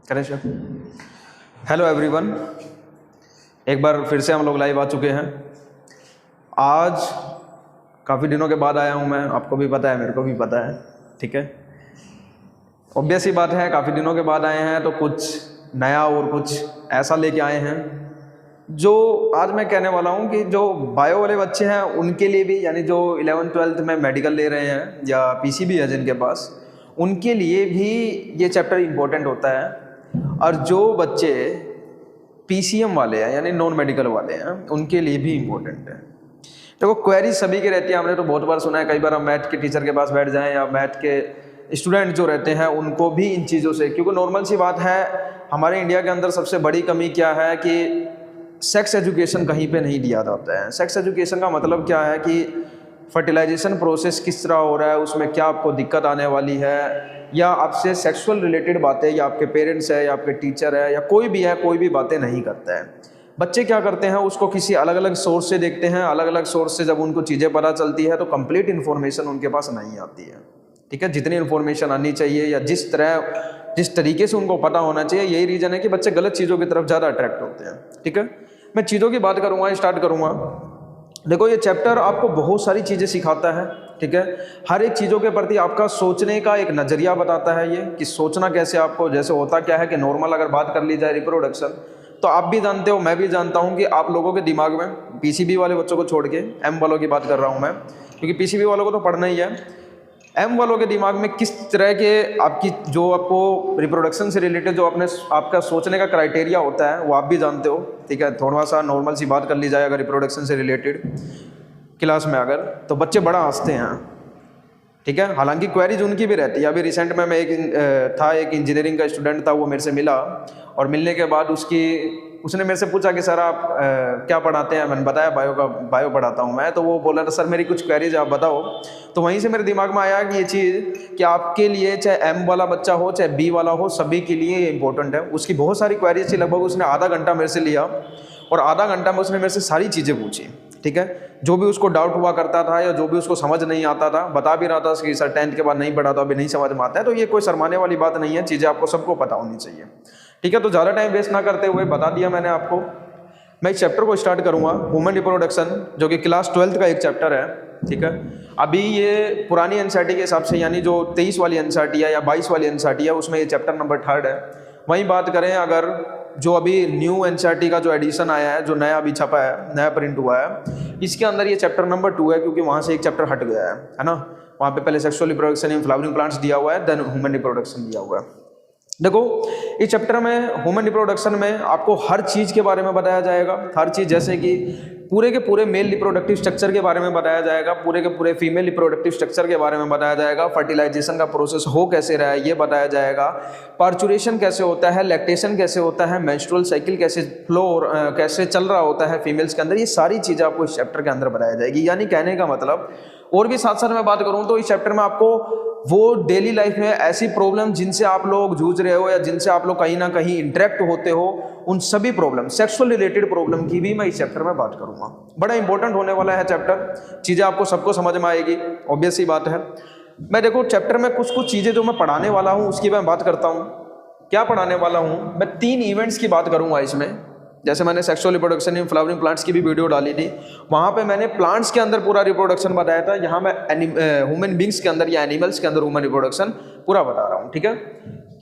करें sir. Hello everyone, एक बार फिर से हम लोग लाइव आ चुके हैं। आज काफ़ी दिनों के बाद आया हूं मैं, आपको भी पता है, मेरे को भी पता है, ठीक है। ऑब्वियस ही बात है, काफ़ी दिनों के बाद आए हैं तो कुछ नया और कुछ ऐसा लेके आए हैं जो आज मैं कहने वाला हूं कि जो बायो वाले बच्चे हैं उनके लिए भी, यानी जो 11th-12th में मेडिकल ले रहे हैं या पीसीबी है जिनके पास, उनके लिए भी ये चैप्टर इम्पोर्टेंट होता है। और जो बच्चे पीसीएम वाले हैं यानी नॉन मेडिकल वाले हैं उनके लिए भी इम्पोर्टेंट है। देखो, क्वेरी सभी के रहती है, हमने तो बहुत बार सुना है, कई बार हम मैथ के टीचर के पास बैठ जाएं या मैथ के स्टूडेंट जो रहते हैं उनको भी इन चीज़ों से, क्योंकि नॉर्मल सी बात है हमारे इंडिया के अंदर सबसे बड़ी कमी क्या है कि सेक्स एजुकेशन कहीं पे नहीं दिया जाता है। सेक्स एजुकेशन का मतलब क्या है कि फर्टिलाइजेशन प्रोसेस किस तरह हो रहा है, उसमें क्या आपको दिक्कत आने वाली है, या आपसे सेक्सुअल रिलेटेड बातें या आपके पेरेंट्स है या आपके टीचर है या कोई भी है, कोई भी बातें नहीं करता है। बच्चे क्या करते हैं, उसको किसी अलग अलग सोर्स से देखते हैं, अलग अलग सोर्स से जब उनको चीज़ें पता चलती है तो कंप्लीट इन्फॉर्मेशन उनके पास नहीं आती है, ठीक है। जितनी इन्फॉर्मेशन आनी चाहिए या जिस तरीके से उनको पता होना चाहिए, यही रीज़न है कि बच्चे गलत चीज़ों की तरफ ज़्यादा अट्रैक्ट होते हैं, ठीक है। मैं चीज़ों की बात करूँगा, स्टार्ट करूँगा। देखो, ये चैप्टर आपको बहुत सारी चीज़ें सिखाता है, ठीक है। हर एक चीज़ों के प्रति आपका सोचने का एक नज़रिया बताता है ये कि सोचना कैसे आपको, जैसे होता क्या है कि नॉर्मल अगर बात कर ली जाए रिप्रोडक्शन, तो आप भी जानते हो, मैं भी जानता हूँ कि आप लोगों के दिमाग में, पीसीबी वाले बच्चों को छोड़ के एम वालों की बात कर रहा हूँ मैं, क्योंकि पीसीबी वालों को तो पढ़ना ही है। एम वालों के दिमाग में किस तरह के आपकी जो आपको रिप्रोडक्शन से रिलेटेड जो आपका सोचने का क्राइटेरिया होता है वो आप भी जानते हो, ठीक है। थोड़ा सा नॉर्मल सी बात कर ली जाए अगर रिप्रोडक्शन से रिलेटेड क्लास में अगर, तो बच्चे बड़ा हंसते हैं, ठीक है। हालांकि क्वेरीज उनकी भी रहती है। अभी रिसेंट में मैं एक इंजीनियरिंग का स्टूडेंट था, वो मेरे से मिला और मिलने के बाद उसने मेरे से पूछा कि सर आप क्या पढ़ाते हैं। मैंने बताया बायो पढ़ाता हूँ मैं। तो वो बोला था सर मेरी कुछ क्वेरीज आप बताओ। तो वहीं से मेरे दिमाग में आया कि ये चीज़ कि आपके लिए चाहे एम वाला बच्चा हो चाहे बी वाला हो, सभी के लिए ये इंपॉर्टेंट है। उसकी बहुत सारी क्वेरीज थी, लगभग उसने आधा घंटा मेरे से लिया और आधा घंटा में उसने मेरे से सारी चीज़ें पूछी, ठीक है। जो भी उसको डाउट हुआ करता था या जो भी उसको समझ नहीं आता था, बता भी रहा था कि सर 10th के बाद नहीं पढ़ा तो अभी नहीं समझ में आता है। तो ये कोई शर्माने वाली बात नहीं है, चीज़ें आपको सबको पता होनी चाहिए, ठीक है। तो ज़्यादा टाइम वेस्ट ना करते हुए बता दिया मैंने आपको। मैं इस चैप्टर को स्टार्ट करूँगा, ह्यूमन रिप्रोडक्शन, जो कि क्लास 12th का एक चैप्टर है, ठीक है। अभी ये पुरानी एनसीईआरटी के हिसाब से, यानी जो 23 वाली एनसीईआरटी है या 22 वाली एनसीईआरटी है, उसमें ये चैप्टर नंबर 3 है। वहीं बात करें अगर जो अभी न्यू एनसीईआरटी का जो एडिशन आया है, जो नया अभी छपा है, नया प्रिंट हुआ है, इसके अंदर ये चैप्टर नंबर 2 है, क्योंकि वहाँ से एक चैप्टर हट गया है ना। वहाँ पे पहले sexual reproduction in flowering plants दिया हुआ है, देन ह्यूमन रिप्रोडक्शन दिया हुआ है। देखो, इस चैप्टर में ह्यूमन रिप्रोडक्शन में आपको हर चीज़ के बारे में बताया जाएगा, हर चीज़, जैसे कि पूरे के पूरे मेल रिप्रोडक्टिव स्ट्रक्चर के बारे में बताया जाएगा, पूरे के पूरे फीमेल रिप्रोडक्टिव स्ट्रक्चर के बारे में बताया जाएगा, फर्टिलाइजेशन का प्रोसेस हो कैसे रहा है ये बताया जाएगा, पार्चुरेशन कैसे होता है, लैक्टेशन कैसे होता है, मेंस्ट्रुअल साइकिल कैसे कैसे चल रहा होता है फीमेल्स के अंदर, ये सारी चीज़ें आपको इस चैप्टर के अंदर बताया जाएगी। यानी कहने का मतलब, और भी साथ साथ मैं बात करूँ तो इस चैप्टर में आपको वो डेली लाइफ में ऐसी प्रॉब्लम जिनसे आप लोग जूझ रहे हो या जिनसे आप लोग कहीं ना कहीं इंटरेक्ट होते हो, उन सभी प्रॉब्लम, सेक्सुअल रिलेटेड प्रॉब्लम की भी मैं इस चैप्टर में बात करूंगा। बड़ा इंपॉर्टेंट होने वाला है चैप्टर, चीज़ें आपको सबको समझ में आएगी, ऑब्वियस ही बात है। मैं देखो चैप्टर में कुछ चीज़ें जो मैं पढ़ाने वाला हूँ उसकी मैं बात करता हूँ। क्या पढ़ाने वाला हूँ मैं, 3 इवेंट्स की बात करूँगा इसमें। जैसे मैंने sexual reproduction in flowering plants की भी वीडियो डाली थी, वहाँ पे मैंने प्लांट्स के अंदर पूरा रिप्रोडक्शन बताया था। यहाँ मैं ह्यूमन बींग्स के अंदर या एनिमल्स के अंदर ह्यूमन रिप्रोडक्शन पूरा बता रहा हूँ, ठीक है।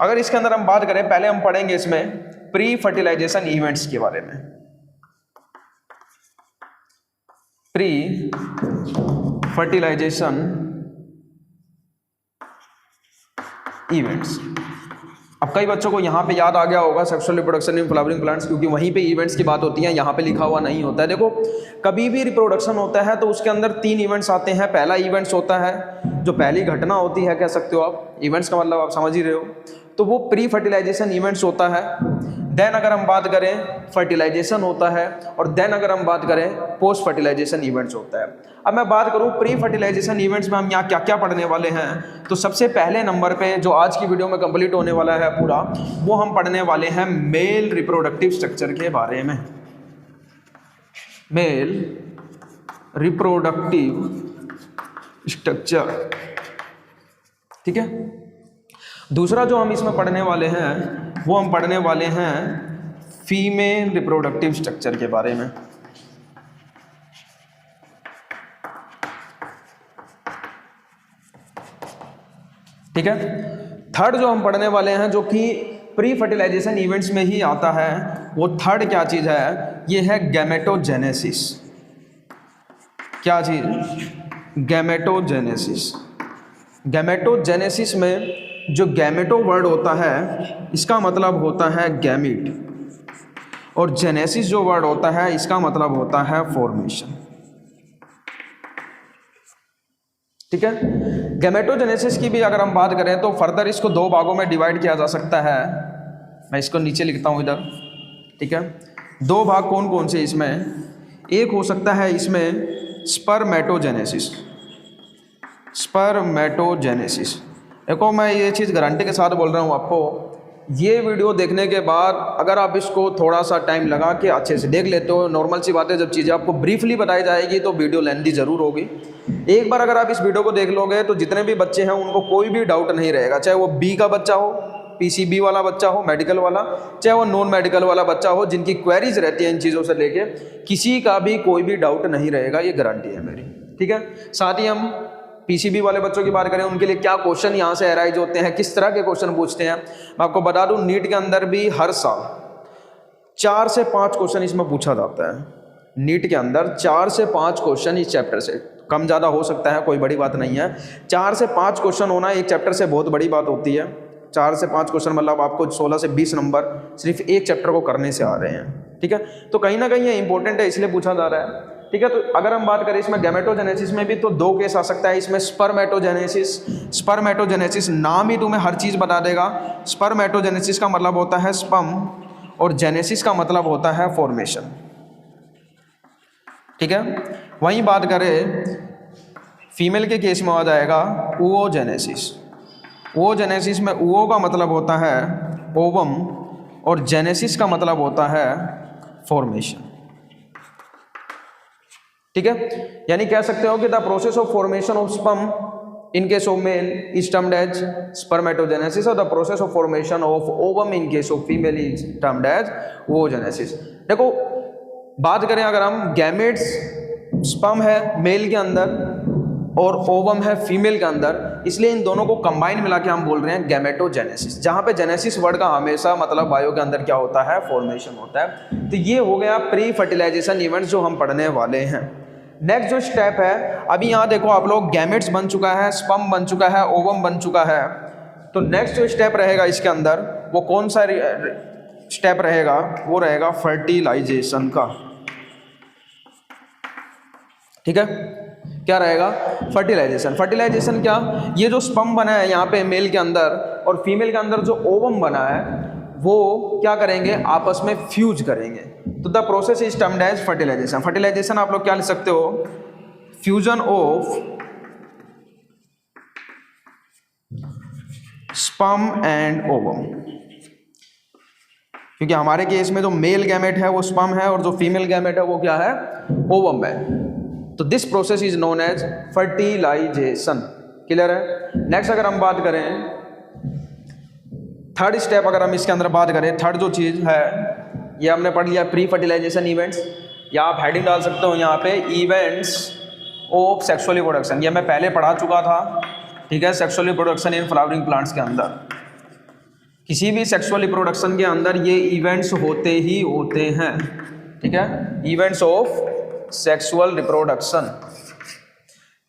अगर इसके अंदर हम बात करें, पहले हम पढ़ेंगे इसमें प्री फर्टिलाइजेशन इवेंट्स के बारे में। Pre fertilization events. अब कई बच्चों को यहाँ पे याद आ गया होगा sexual reproduction in flowering plants, क्योंकि वहीं पे इवेंट्स की बात होती है, यहाँ पे लिखा हुआ नहीं होता है। देखो, कभी भी रिप्रोडक्शन होता है तो उसके अंदर 3 इवेंट्स आते हैं। पहला इवेंट्स होता है जो पहली घटना होती है, कह सकते हो आप, इवेंट्स का मतलब आप समझ ही रहे हो, तो वो प्री फर्टिलाइजेशन इवेंट्स होता है। देन अगर हम बात करें फर्टिलाइजेशन होता है, और देन अगर हम बात करें पोस्ट फर्टिलाइजेशन इवेंट्स होता है। अब मैं बात करूं प्री फर्टिलाइजेशन इवेंट्स में हम यहाँ क्या क्या पढ़ने वाले हैं, तो सबसे पहले नंबर पे जो आज की वीडियो में कंप्लीट होने वाला है पूरा, वो हम पढ़ने वाले हैं मेल रिप्रोडक्टिव स्ट्रक्चर के बारे में। मेल रिप्रोडक्टिव स्ट्रक्चर, ठीक है। दूसरा जो हम इसमें पढ़ने वाले हैं वो हम पढ़ने वाले हैं फीमेल रिप्रोडक्टिव स्ट्रक्चर के बारे में। ठीक है। थर्ड जो हम पढ़ने वाले हैं जो कि प्री फर्टिलाइजेशन इवेंट्स में ही आता है, वो थर्ड क्या चीज़ है, ये है गैमेटोजेनेसिस। क्या चीज़? गैमेटोजेनेसिस। गैमेटोजेनेसिस में जो गैमेटो वर्ड होता है इसका मतलब होता है गैमिट, और जेनेसिस जो वर्ड होता है इसका मतलब होता है फॉर्मेशन। ठीक है। गैमेटोजेनेसिस की भी अगर हम बात करें तो फर्दर इसको दो भागों में डिवाइड किया जा सकता है। मैं इसको नीचे लिखता हूँ इधर। ठीक है। दो भाग कौन कौन से इसमें? एक हो सकता है इसमें स्पर्मेटोजेनेसिस। स्पर्मेटोजेनेसिस, देखो मैं ये चीज़ गारंटी के साथ बोल रहा हूँ आपको, ये वीडियो देखने के बाद अगर आप इसको थोड़ा सा टाइम लगा के अच्छे से देख लेते हो, नॉर्मल सी बात है, जब चीज़ें आपको ब्रीफली बताई जाएगी तो वीडियो लेंथी ज़रूर होगी। एक बार अगर आप इस वीडियो को देख लोगे तो जितने भी बच्चे हैं उनको कोई भी डाउट नहीं रहेगा, चाहे वो बी का बच्चा हो, पीसीबी वाला बच्चा हो, मेडिकल वाला, चाहे वो नॉन मेडिकल वाला बच्चा हो, जिनकी क्वेरीज रहती है इन चीज़ों से लेके, किसी का भी कोई भी डाउट नहीं रहेगा, ये गारंटी है मेरी। ठीक है। साथ ही हम पीसीबी वाले बच्चों की बात करें, उनके लिए क्या क्वेश्चन यहाँ से अराइज होते हैं, किस तरह के क्वेश्चन पूछते हैं, मैं आपको बता दूं नीट के अंदर भी हर साल 4 से 5 क्वेश्चन इसमें पूछा जाता है। नीट के अंदर 4 से 5 क्वेश्चन इस चैप्टर से, कम ज़्यादा हो सकता है, कोई बड़ी बात नहीं है। 4 से 5 क्वेश्चन होना एक चैप्टर से बहुत बड़ी बात होती है। 4 से 5 क्वेश्चन मतलब आपको 16 से 20 नंबर सिर्फ एक चैप्टर को करने से आ रहे हैं। ठीक है। तो कहीं ना कहीं ये इंपॉर्टेंट है, इसलिए पूछा जा रहा है। ठीक है। तो अगर हम बात करें इसमें गैमेटोजेनेसिस में भी तो 2 केस आ सकता है इसमें। स्पर्मेटोजेनेसिस, स्पर्मेटोजेनेसिस नाम ही तुम्हें हर चीज़ बता देगा। स्पर्मेटोजेनेसिस का मतलब होता है स्पर्म और जेनेसिस का मतलब होता है फॉर्मेशन। ठीक है। वहीं बात करें फीमेल के केस में आ जाएगा oogenesis। oogenesis में oo का मतलब होता है ओवम और जेनेसिस का मतलब होता है फॉर्मेशन। ठीक है। यानी कह सकते हो कि the process of formation of sperm in case of male is termed as spermatogenesis और the process of formation of ovum in case of female is termed as oogenesis। देखो बात करें अगर हम, गैमेट्स स्पर्म है मेल के अंदर और ओवम है फीमेल के अंदर, इसलिए इन दोनों को कंबाइन मिला के हम बोल रहे हैं गैमेटोजेनेसिस, जहां पे जेनेसिस वर्ड का हमेशा मतलब बायो के अंदर क्या होता है, फॉर्मेशन होता है। तो ये हो गया प्री फर्टिलाइजेशन इवेंट्स जो हम पढ़ने वाले हैं। नेक्स्ट जो स्टेप है, अभी यहाँ देखो आप लोग, गैमेट्स बन चुका है, स्पर्म बन चुका है, ओवम बन चुका है, तो नेक्स्ट जो स्टेप रहेगा इसके अंदर वो कौन सा स्टेप रहेगा, वो रहेगा फर्टिलाइजेशन का। ठीक है। क्या रहेगा? फर्टिलाइजेशन। फर्टिलाइजेशन क्या, ये जो स्पर्म बना है यहाँ पे मेल के अंदर और फीमेल के अंदर जो ओवम बना है वो क्या करेंगे, आपस में फ्यूज करेंगे। तो the process is termed as fertilization. Fertilization आप लोग क्या लिख सकते हो, fusion of sperm and ovum, क्योंकि हमारे केस में जो मेल गैमेट है वो स्पर्म है और जो फीमेल गैमेट है वो क्या है, ओवम है। तो this process is known as fertilization. Clear है। नेक्स्ट अगर हम बात करें थर्ड स्टेप, अगर हम इसके अंदर बात करें, थर्ड जो चीज़ है ये हमने पढ़ लिया प्री फर्टिलाइजेशन इवेंट्स, या आप हेडिंग डाल सकते हो यहाँ पे इवेंट्स ऑफ सेक्सुअल रिप्रोडक्शन। ये मैं पहले पढ़ा चुका था। ठीक है। Sexual reproduction in flowering plants के अंदर, किसी भी सेक्सुअल रिप्रोडक्शन के अंदर ये इवेंट्स होते ही होते हैं। ठीक है। Events of sexual reproduction,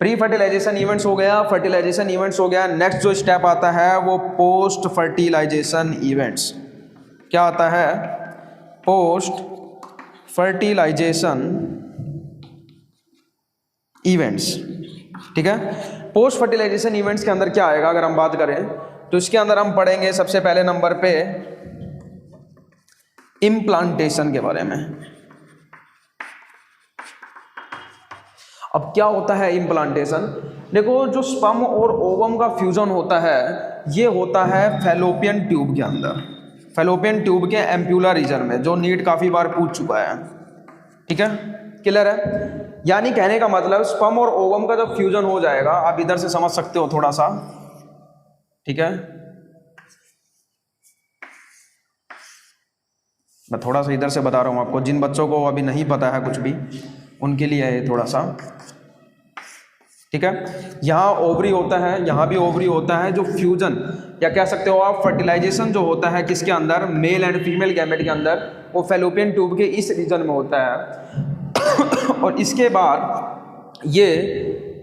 pre fertilization events हो गया, फर्टिलाइजेशन इवेंट्स हो गया। नेक्स्ट जो स्टेप आता है वो पोस्ट फर्टिलाइजेशन इवेंट्स। क्या आता है? Post fertilization events. ठीक है। पोस्ट फर्टिलाइजेशन इवेंट्स के अंदर क्या आएगा अगर हम बात करें तो इसके अंदर हम पढ़ेंगे सबसे पहले नंबर पे इम्प्लांटेशन के बारे में। अब क्या होता है इम्प्लांटेशन? देखो जो स्पर्म और ओवम का फ्यूजन होता है ये होता है फैलोपियन ट्यूब के अंदर, फैलोपियन ट्यूब के एम्प्यूलर रीजन में, जो नीट काफ़ी बार पूछ चुका है। ठीक है। क्लियर है। यानी कहने का मतलब स्पर्म और ओवम का जब फ्यूजन हो जाएगा, आप इधर से समझ सकते हो थोड़ा सा। ठीक है। मैं थोड़ा सा इधर से बता रहा हूँ आपको, जिन बच्चों को अभी नहीं पता है कुछ भी उनके लिए है थोड़ा सा, ठीक है। यहाँ ओवरी होता है, यहाँ भी ओवरी होता है। जो फ्यूजन या कह सकते हो आप फर्टिलाइजेशन जो होता है किसके अंदर, मेल एंड फीमेल गैमेट के अंदर, वो फैलोपियन ट्यूब के इस रीजन में होता है और इसके बाद ये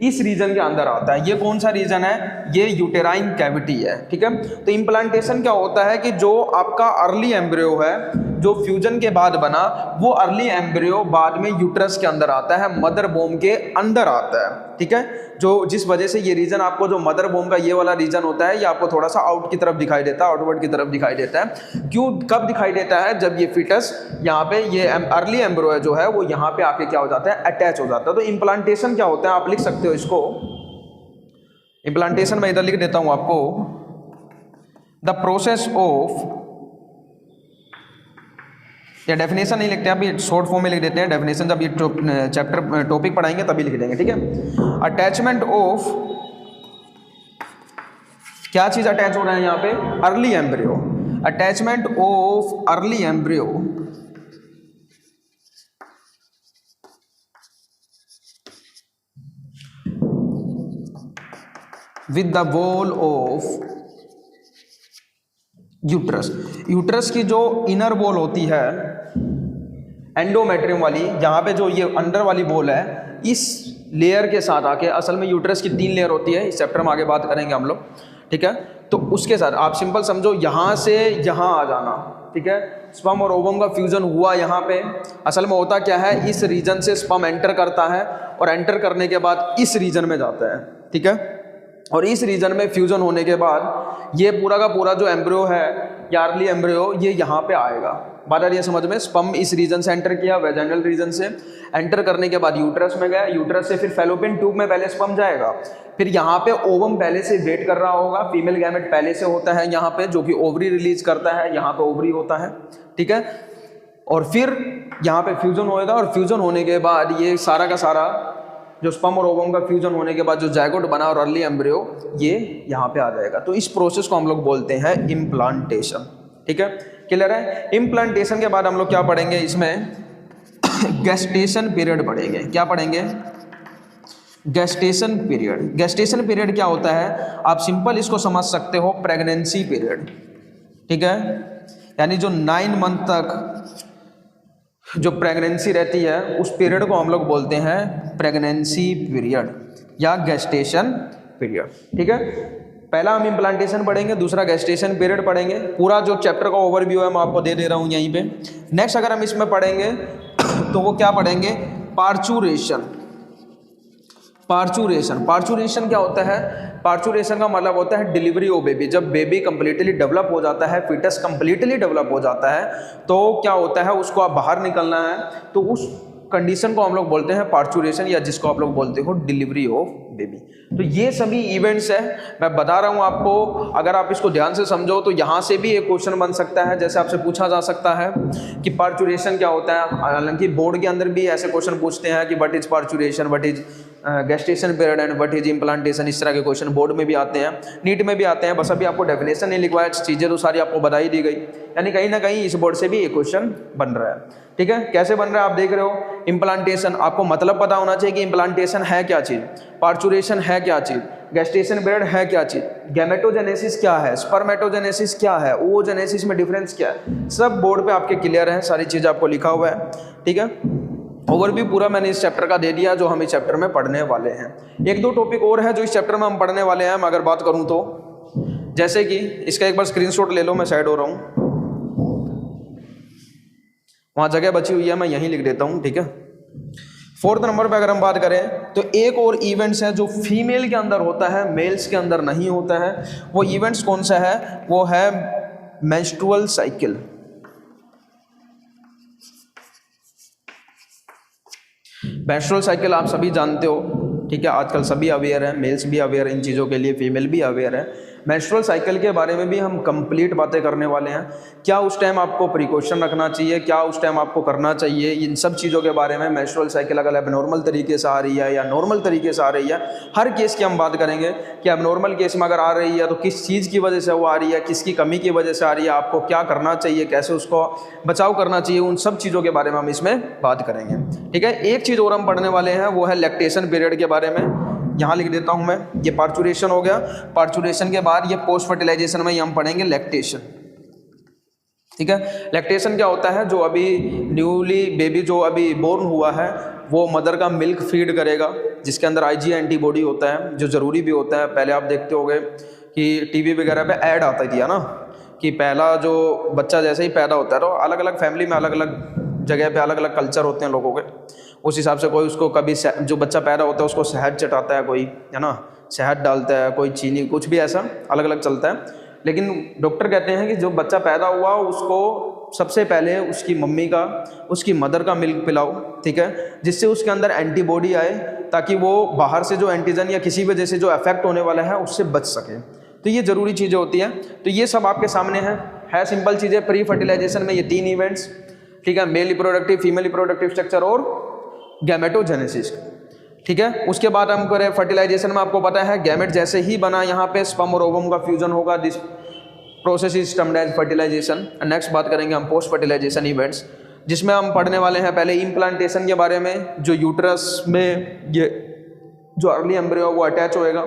इस रीजन के अंदर आता है। ये कौन सा रीजन है, ये यूटेराइन कैविटी है, ठीक है। तो इम्प्लांटेशन क्या होता है कि जो आपका अर्ली एम्ब्रियो है जो फ्यूजन के बाद बना, वो अर्ली एम्ब्रियो बाद में यूट्रस के अंदर आता है, मदर बोम के अंदर आता है, ठीक है। जो जिस वजह से ये रीजन आपको, जो मदर बोम का ये वाला रीजन होता है, ये आपको थोड़ा सा आउट की तरफ दिखाई देता है, आउटवर्ड की तरफ दिखाई देता है। क्यों, कब दिखाई देता है, जब ये फिटस यहाँ पे, ये अर्ली एम्ब्रियो जो है वो यहाँ पे आके क्या हो जाता है, अटैच हो जाता है। तो इम्प्लांटेशन क्या होता है, आप लिख सकते हो इसको, इम्प्लांटेशन मैं इधर लिख देता हूँ आपको, द प्रोसेस ऑफ, या डेफिनेशन नहीं लिखते अभी, शॉर्ट फॉर्म में लिख देते हैं डेफिनेशन, जब ये चैप्टर टॉपिक पढ़ाएंगे तभी लिख देंगे, ठीक है। अटैचमेंट ऑफ, क्या चीज अटैच हो रहा है यहाँ पे, early embryo, attachment of early embryo with the wall of uterus. Uterus की जो इनर वॉल होती है एंडोमेट्रियम वाली, यहाँ पे जो ये अंडर वाली वॉल है, इस लेयर के साथ आके, असल में यूट्रस की 3 लेयर होती है, इस चैप्टर में आगे बात करेंगे हम लोग, ठीक है। तो उसके साथ आप सिंपल समझो, यहाँ से यहाँ आ जाना, ठीक है। स्पर्म और ओवम का फ्यूजन हुआ यहाँ पे, असल में होता क्या है, इस रीजन से स्पर्म एंटर करता है और एंटर करने के बाद इस रीजन में जाता है, ठीक है। और इस रीजन में फ्यूजन होने के बाद ये पूरा का पूरा जो एम्ब्रियो है या अर्ली एम्ब्रियो, ये यहाँ पे आएगा। बात आ रही है समझ में, स्पर्म इस रीजन से एंटर किया, वेजाइनल रीजन से एंटर करने के बाद यूट्रस में गया, यूट्रस से फिर फैलोपियन ट्यूब में पहले स्पर्म जाएगा, फिर यहाँ पे ओवम पहले से वेट कर रहा होगा, फीमेल गैमेट पहले से होता है यहाँ पे, जो कि ओवरी रिलीज करता है, यहाँ पे ओवरी होता है, ठीक है। और फिर यहाँ पे फ्यूजन होएगा और फ्यूजन होने के बाद ये सारा का सारा जो स्पर्म और ओवम का फ्यूजन होने के बाद जो जायगोट बना और अर्ली एम्ब्रियो, ये यहाँ पे आ जाएगा। तो इस प्रोसेस को हम लोग बोलते हैं इम्प्लांटेशन, ठीक है। क्लियर है। इम्प्लांटेशन के बाद हम लोग क्या पढ़ेंगे इसमें, गेस्टेशन पीरियड पढ़ेंगे। क्या पढ़ेंगे, गेस्टेशन पीरियड। गेस्टेशन पीरियड क्या होता है, आप सिंपल इसको समझ सकते हो, प्रेगनेंसी पीरियड, ठीक है। यानी जो 9 मंथ तक जो प्रेगनेंसी रहती है, उस पीरियड को हम लोग बोलते हैं प्रेगनेंसी पीरियड या गेस्टेशन पीरियड, ठीक है। पहला हम इम्प्लांटेशन पढ़ेंगे, दूसरा गेस्टेशन पीरियड पढ़ेंगे। पूरा जो चैप्टर का ओवरव्यू है मैं आपको दे रहा हूँ यहीं पे। नेक्स्ट अगर हम इसमें पढ़ेंगे तो वो क्या पढ़ेंगे, पार्चुरेशन। पार्चुरेशन, पार्चुरेशन क्या होता है, पार्चुरेशन का मतलब होता है डिलीवरी ऑफ बेबी। जब बेबी कंप्लीटली डेवलप हो जाता है, फीटस कंप्लीटली डेवलप हो जाता है, तो क्या होता है, उसको आप बाहर निकलना है, तो उस कंडीशन को हम लोग बोलते हैं पार्चुरेशन, या जिसको आप लोग बोलते हो डिलीवरी ऑफ बेबी। तो ये सभी इवेंट्स है, मैं बता रहा हूँ आपको। अगर आप इसको ध्यान से समझो तो यहाँ से भी एक क्वेश्चन बन सकता है, जैसे आपसे पूछा जा सकता है कि पार्चुरेशन क्या होता है। हालांकि बोर्ड के अंदर भी ऐसे क्वेश्चन पूछते हैं कि what is parturition, what is gestation period and what is implantation, इस तरह के क्वेश्चन बोर्ड में भी आते हैं, नीट में भी आते हैं। बस अभी आपको डेफिनेशन नहीं लिखवाया, चीज़ें तो सारी आपको बता ही दी गई। यानी कहीं ना कहीं इस बोर्ड से भी एक क्वेश्चन बन रहा है, ठीक है। कैसे बन रहा है आप देख रहे हो। इम्प्लांटेशन, आपको मतलब पता होना चाहिए कि इम्प्लांटेशन है क्या चीज़, पार्चुरेशन है क्या चीज़, गेस्टेशन पीरियड है क्या चीज़, गैमेटोजेनेसिस क्या है, स्पर्मेटोजेनेसिस क्या है, ओजेनेसिस में डिफरेंस क्या है, सब बोर्ड पे आपके क्लियर है, सारी चीज़ आपको लिखा हुआ है, ठीक है। ओवरव्यू पूरा मैंने इस चैप्टर का दे दिया जो हम इस चैप्टर में पढ़ने वाले हैं। 1-2 टॉपिक और है जो इस चैप्टर में हम पढ़ने वाले हैं। मैं अगर बात करूं तो, जैसे कि इसका एक बार स्क्रीनशॉट ले लो, मैं साइड हो रहा हूं, वहां जगह बची हुई है, मैं यहीं लिख देता हूं, ठीक है। 4th नंबर पे अगर हम बात करें तो एक और इवेंट्स है जो फीमेल के अंदर होता है, मेल्स के अंदर नहीं होता है। वो इवेंट्स कौन सा है, वो है मेंस्ट्रुअल साइकिल। मेंस्ट्रुअल साइकिल आप सभी जानते हो, ठीक है। आजकल सभी अवेयर हैं, मेल्स भी अवेयर हैं इन चीज़ों के लिए, फीमेल भी अवेयर है। मेंस्ट्रुअल साइकिल के बारे में भी हम कंप्लीट बातें करने वाले हैं। क्या उस टाइम आपको प्रिकॉशन रखना चाहिए, क्या उस टाइम आपको करना चाहिए, इन सब चीज़ों के बारे में। मेंस्ट्रुअल साइकिल अगर एबनॉर्मल तरीके से आ रही है या नॉर्मल तरीके से आ रही है, हर केस की हम बात करेंगे कि एबनॉर्मल केस में अगर आ रही है तो किस चीज़ की वजह से वो आ रही है, किसकी कमी की वजह से आ रही है, आपको क्या करना चाहिए, कैसे उसको बचाव करना चाहिए, उन सब चीज़ों के बारे में हम इसमें बात करेंगे। ठीक है, एक चीज़ और हम पढ़ने वाले हैं, वो है लैक्टेशन पीरियड के बारे में। यहाँ लिख देता हूँ मैं, ये पार्चुरेशन हो गया। पार्चुरेशन के बाद ये पोस्ट फर्टिलाइजेशन में हम पढ़ेंगे लैक्टेशन। ठीक है, लैक्टेशन क्या होता है, जो अभी न्यूली बेबी जो अभी बोर्न हुआ है वो मदर का मिल्क फीड करेगा, जिसके अंदर आईजी एंटीबॉडी होता है, जो ज़रूरी भी होता है। पहले आप देखते होंगे कि टीवी वगैरह पे ऐड आता थी, है ना, कि पहला जो बच्चा जैसे ही पैदा होता है तो अलग अलग फैमिली में अलग अलग जगह पे अलग अलग कल्चर होते हैं लोगों के, उस हिसाब से कोई उसको कभी जो बच्चा पैदा होता है उसको शहद चटाता है, कोई है ना शहद डालता है, कोई चीनी, कुछ भी ऐसा अलग अलग चलता है। लेकिन डॉक्टर कहते हैं कि जो बच्चा पैदा हुआ उसको सबसे पहले उसकी मम्मी का, उसकी मदर का मिल्क पिलाओ, ठीक है, जिससे उसके अंदर एंटीबॉडी आए, ताकि वो बाहर से जो एंटीजन या किसी वजह से जो अफेक्ट होने वाला है उससे बच सके। तो ये ज़रूरी चीज़ें होती हैं। तो ये सब आपके सामने है सिंपल चीज़ें। प्री फर्टिलाइजेशन में ये 3 इवेंट्स, ठीक है, male reproductive, female reproductive structure और गैमेटोजेनेसिस। ठीक है, उसके बाद हम करें फर्टिलाइजेशन में, आपको पता है गैमेट जैसे ही बना यहाँ पे स्पर्म और ओवम का फ्यूजन होगा, this process is termed as fertilization. Next बात करेंगे हम पोस्ट फर्टिलाइजेशन इवेंट्स, जिसमें हम पढ़ने वाले हैं पहले इम्प्लांटेशन के बारे में, जो यूट्रस में ये जो अर्ली एम्ब्रियो वो अटैच होएगा।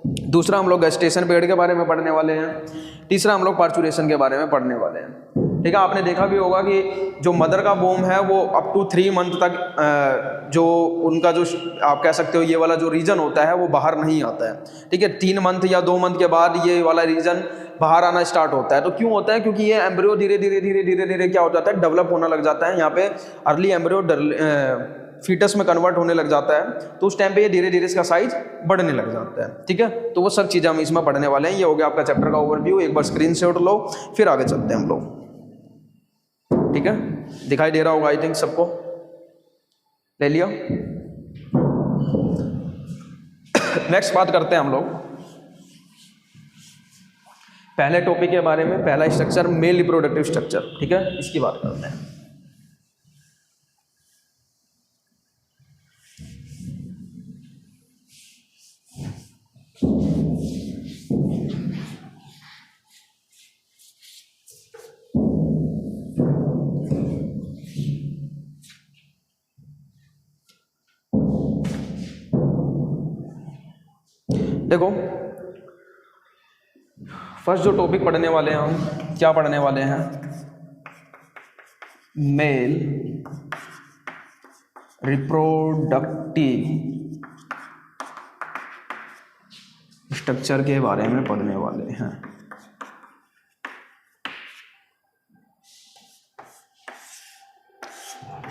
दूसरा हम लोग गेस्टेशन पीरियड के बारे में पढ़ने वाले हैं। तीसरा हम लोग पार्चुरेशन के बारे में पढ़ने वाले हैं। ठीक है, आपने देखा भी होगा कि जो मदर का वोम है वो अप टू 3 मंथ तक जो उनका जो आप कह सकते हो ये वाला जो रीजन होता है वो बाहर नहीं आता है। ठीक है, 3 मंथ या 2 मंथ के बाद ये वाला रीजन बाहर आना स्टार्ट होता है। तो क्यों होता है? क्योंकि ये एम्ब्रियो धीरे धीरे क्या हो जाता है, डेवलप होना लग जाता है। यहाँ पे अर्ली एम्ब्रियो फीटस में कन्वर्ट होने लग जाता है, तो उस टाइम पे ये धीरे धीरे इसका साइज बढ़ने लग जाता है। ठीक है, तो वो सब चीज़ें हम इसमें पढ़ने वाले हैं। ये हो गया आपका चैप्टर का ओवरव्यू। एक बार स्क्रीन शॉट लो, फिर आगे चलते हैं हम लोग। ठीक है, दिखाई दे रहा होगा आई थिंक सबको, ले लिया। नेक्स्ट बात करते हैं हम लोग पहले टॉपिक के बारे में। पहला स्ट्रक्चर मेल रिप्रोडक्टिव स्ट्रक्चर, ठीक है, इसकी बात करते हैं। देखो, फर्स्ट जो टॉपिक पढ़ने वाले हैं हम, क्या पढ़ने वाले हैं? मेल रिप्रोडक्टिव स्ट्रक्चर के बारे में पढ़ने वाले हैं।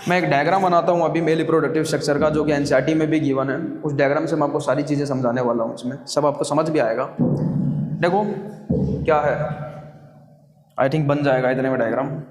मैं एक डायग्राम बनाता हूँ अभी मेल रिप्रोडक्टिव स्ट्रक्चर का, जो कि एनसीईआरटी में भी गिवन है। उस डायग्राम से मैं आपको सारी चीज़ें समझाने वाला हूँ, इसमें सब आपको समझ भी आएगा। देखो क्या है, आई थिंक बन जाएगा इतने में डायग्राम।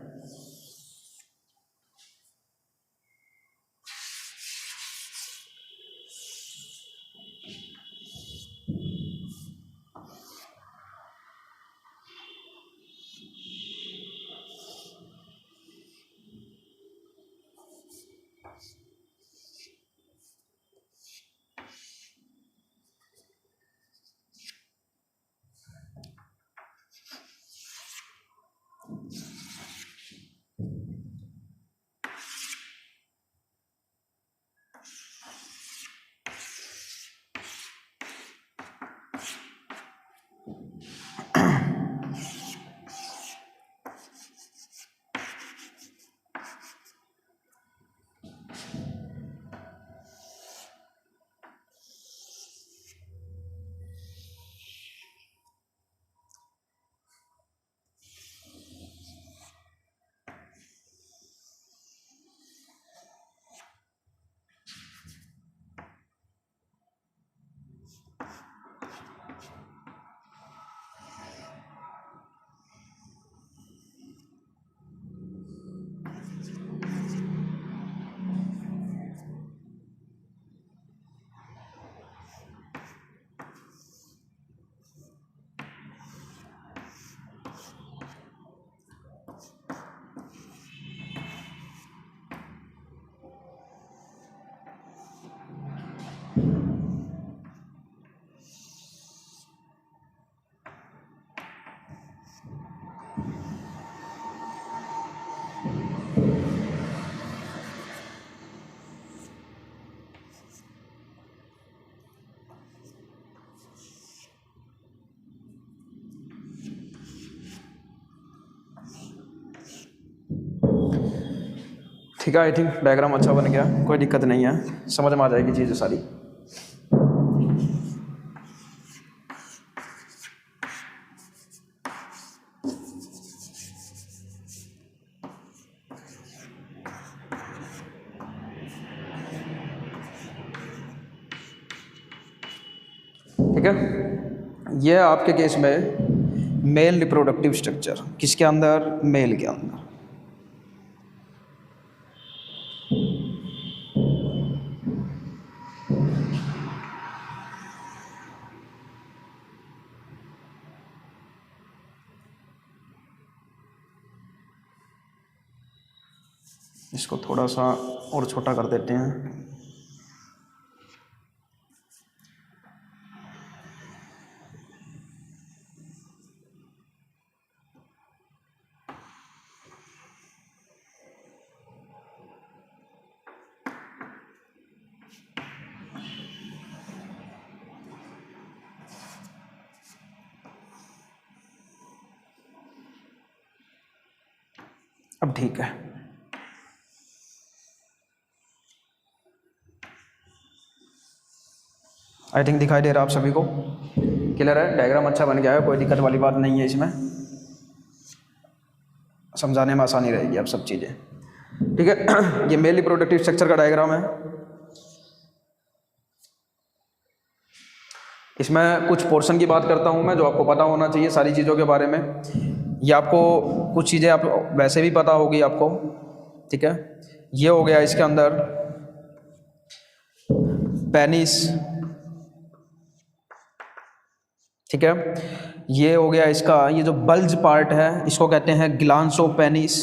ठीक है, आई थिंक डायग्राम अच्छा बन गया, कोई दिक्कत नहीं है, समझ में आ जाएगी चीज़ें सारी। ठीक है, ये आपके केस में मेल रिप्रोडक्टिव स्ट्रक्चर, किसके अंदर? मेल के अंदर। इसको थोड़ा सा और छोटा कर देते हैं। अब ठीक है, आई थिंक दिखाई दे रहा है आप सभी को, क्लियर है, डायग्राम अच्छा बन गया है, कोई दिक्कत वाली बात नहीं है इसमें, समझाने में आसानी रहेगी आप सब चीज़ें। ठीक है, ये मेल रिप्रोडक्टिव स्ट्रक्चर का डायग्राम है। इसमें कुछ पोर्शन की बात करता हूँ मैं, जो आपको पता होना चाहिए सारी चीज़ों के बारे में। ये आपको कुछ चीज़ें आप वैसे भी पता होगी आपको। ठीक है, ये हो गया इसके अंदर पेनिस। ठीक है, ये हो गया इसका, ये जो बल्ज पार्ट है इसको कहते हैं ग्लांस ऑफ पेनिस।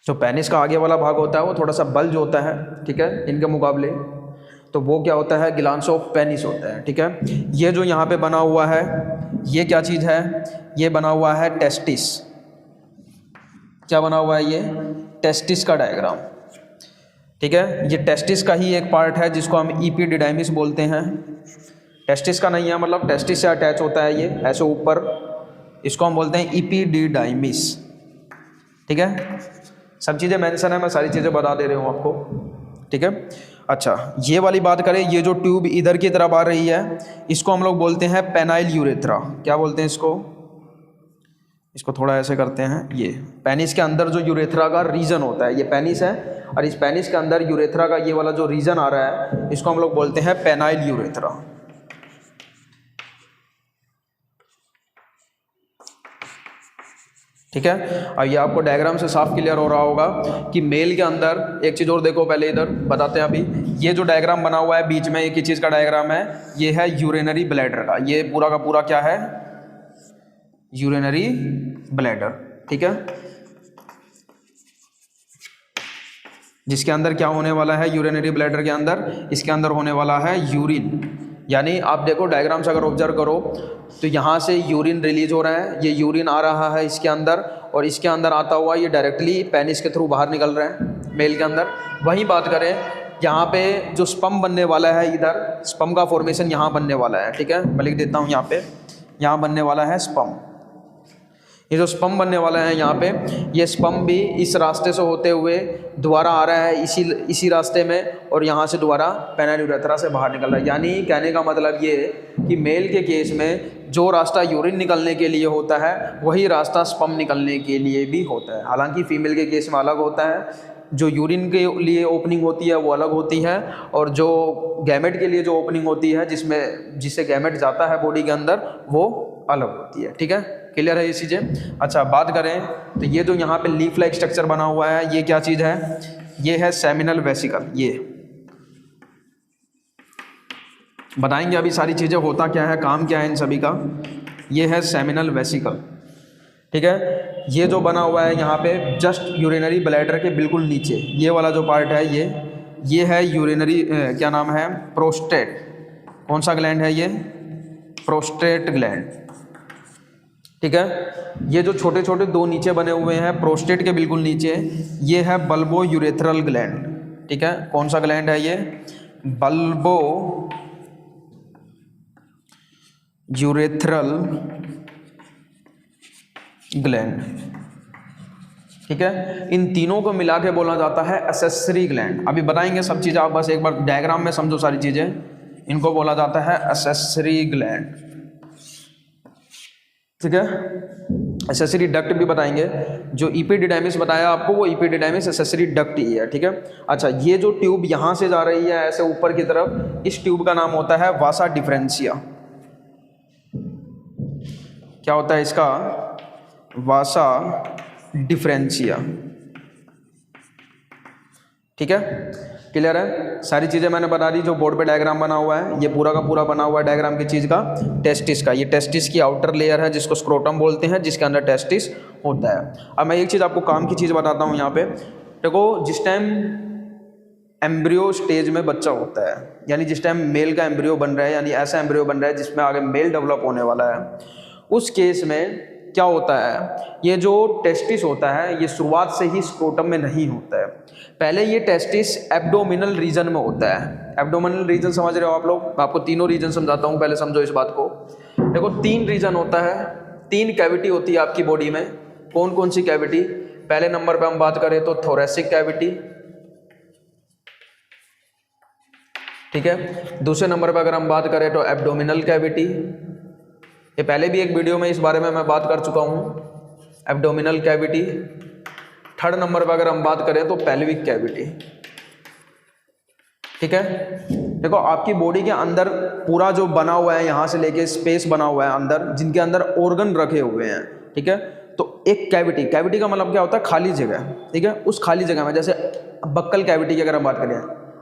जो पेनिस का आगे वाला भाग होता है वो थोड़ा सा बल्ज होता है, ठीक है, इनके मुकाबले, तो वो क्या होता है? ग्लांस ऑफ पेनिस होता है। ठीक है, ये जो यहाँ पे बना हुआ है ये क्या चीज़ है? ये बना हुआ है टेस्टिस। क्या बना हुआ है? ये टेस्टिस का डायग्राम। ठीक है, ये टेस्टिस का ही एक पार्ट है जिसको हम इपिडिडाइमिस बोलते हैं। टेस्टिस का नहीं है, मतलब टेस्टिस से अटैच होता है ये ऐसे ऊपर, इसको हम बोलते हैं इपिडिडाइमिस। ठीक है, सब चीज़ें मेंशन है, मैं सारी चीज़ें बता दे रहा हूँ आपको। ठीक है, अच्छा, ये वाली बात करें, ये जो ट्यूब इधर की तरफ आ रही है इसको हम लोग बोलते हैं पेनाइल यूरेथ्रा। क्या बोलते हैं इसको? इसको थोड़ा ऐसे करते हैं, ये पेनिस के अंदर जो यूरेथ्रा का रीजन होता है, ये पेनिस है और इस पेनिस के अंदर यूरेथ्रा का ये वाला जो रीजन आ रहा है इसको हम लोग बोलते हैं पेनाइल यूरेथ्रा। ठीक है, और ये आपको डायग्राम से साफ क्लियर हो रहा होगा कि मेल के अंदर एक चीज़ और देखो, पहले इधर बताते हैं। अभी ये जो डायग्राम बना हुआ है बीच में, एक ही चीज़ का डायग्राम है, ये है यूरिनरी ब्लैडर का। ये पूरा का पूरा क्या है? Urinary bladder. ठीक है, जिसके अंदर क्या होने वाला है? यूरिनरी ब्लैडर के अंदर, इसके अंदर होने वाला है यूरिन। यानी आप देखो डायग्राम से अगर ऑब्जर्व करो तो यहाँ से यूरिन रिलीज हो रहा है, ये यूरिन आ रहा है इसके अंदर, और इसके अंदर आता हुआ ये डायरेक्टली पेनिस के थ्रू बाहर निकल रहा है मेल के अंदर। वहीं बात करें यहाँ पे जो स्पर्म बनने वाला है, इधर स्पर्म का फॉर्मेशन यहाँ बनने वाला है। ठीक है, मैं लिख देता हूँ यहाँ पे, यहाँ बनने वाला है स्पर्म। ये जो स्पर्म बनने वाला है यहाँ पे, ये स्पर्म भी इस रास्ते से होते हुए दोबारा आ रहा है इसी रास्ते में, और यहाँ से दोबारा पेनाइल यूरेथ्रा से बाहर निकल रहा है। यानी कहने का मतलब ये है कि मेल के केस में जो रास्ता यूरिन निकलने के लिए होता है वही रास्ता स्पर्म निकलने के लिए भी होता है। हालांकि फीमेल के केस में अलग होता है, जो यूरिन के लिए ओपनिंग होती है वो अलग होती है, और जो गैमेट के लिए जो ओपनिंग होती है जिससे गैमेट जाता है बॉडी के अंदर, वो अलग होती है। ठीक है, क्लियर है ये चीज़ें? अच्छा, बात करें तो ये जो यहाँ पे लीफ लाइक स्ट्रक्चर बना हुआ है, ये क्या चीज़ है? ये है सेमिनल वेसिकल। ये बताएंगे अभी सारी चीज़ें, होता क्या है, काम क्या है इन सभी का। ये है सेमिनल वेसिकल। ठीक है, ये जो बना हुआ है यहाँ पे जस्ट यूरिनरी ब्लैडर के बिल्कुल नीचे, ये वाला जो पार्ट है ये है यूरिनरी, क्या नाम है? प्रोस्टेट। कौन सा ग्लैंड है ये? Prostate gland. ठीक है, ये जो छोटे छोटे दो नीचे बने हुए हैं प्रोस्टेट के बिल्कुल नीचे, ये है बल्बो यूरेथ्रल ग्लैंड। ठीक है, कौन सा ग्लैंड है ये? Bulbo urethral gland. ठीक है, इन तीनों को मिला के बोला जाता है एक्सेसरी ग्लैंड। अभी बताएंगे सब चीज़ें, आप बस एक बार डायग्राम में समझो सारी चीज़ें। इनको बोला जाता है एक्सेसरी ग्लैंड। ठीक है, एक्सेसरी डक्ट भी बताएंगे। जो इपिडिडाइमिस बताया आपको वो इपिडिडाइमिस एक्सेसरी डक्ट ही है। ठीक है, अच्छा, ये जो ट्यूब यहाँ से जा रही है ऐसे ऊपर की तरफ, इस ट्यूब का नाम होता है वासा डिफरेंशिया। क्या होता है इसका? वासा डिफरेंशिया। ठीक है, क्लियर है? सारी चीज़ें मैंने बता दी। जो बोर्ड पे डायग्राम बना हुआ है, ये पूरा का पूरा बना हुआ है डायग्राम की चीज़ का, टेस्टिस का। ये टेस्टिस की आउटर लेयर है जिसको स्क्रोटम बोलते हैं, जिसके अंदर टेस्टिस होता है। अब मैं एक चीज़ आपको काम की चीज़ बताता हूँ यहाँ पे। देखो, जिस टाइम एम्ब्रियो स्टेज में बच्चा होता है, यानी जिस टाइम मेल का एम्ब्रियो बन रहा है, यानी ऐसा एम्ब्रियो बन रहा है जिसमें आगे मेल डेवलप होने वाला है, उस केस में क्या होता है, ये जो टेस्टिस होता है ये शुरुआत से ही स्क्रोटम में नहीं होता है। पहले ये टेस्टिस एब्डोमिनल रीजन में होता है। एब्डोमिनल रीजन समझ रहे हो आप लोग? मैं आपको तीनों रीजन समझाता हूँ, पहले समझो इस बात को। देखो, 3 रीजन होता है, 3 कैविटी होती है आपकी बॉडी में। कौन कौन सी कैविटी? पहले नंबर पे हम बात करें तो थोरेसिक कैविटी। ठीक है, दूसरे नंबर पे अगर हम बात करें तो एब्डोमिनल कैविटी। ये पहले भी एक वीडियो में इस बारे में मैं बात कर चुका हूँ, एब्डोमिनल कैविटी। थर्ड नंबर पर अगर हम बात करें तो पेल्विक कैविटी। ठीक है, देखो आपकी बॉडी के अंदर पूरा जो बना हुआ है, यहाँ से लेके स्पेस बना हुआ है अंदर, जिनके अंदर ऑर्गन रखे हुए हैं। ठीक है, तो एक कैविटी, कैविटी का मतलब क्या होता है? खाली जगह। ठीक है, उस खाली जगह में, जैसे बक्कल कैविटी की अगर हम बात करें,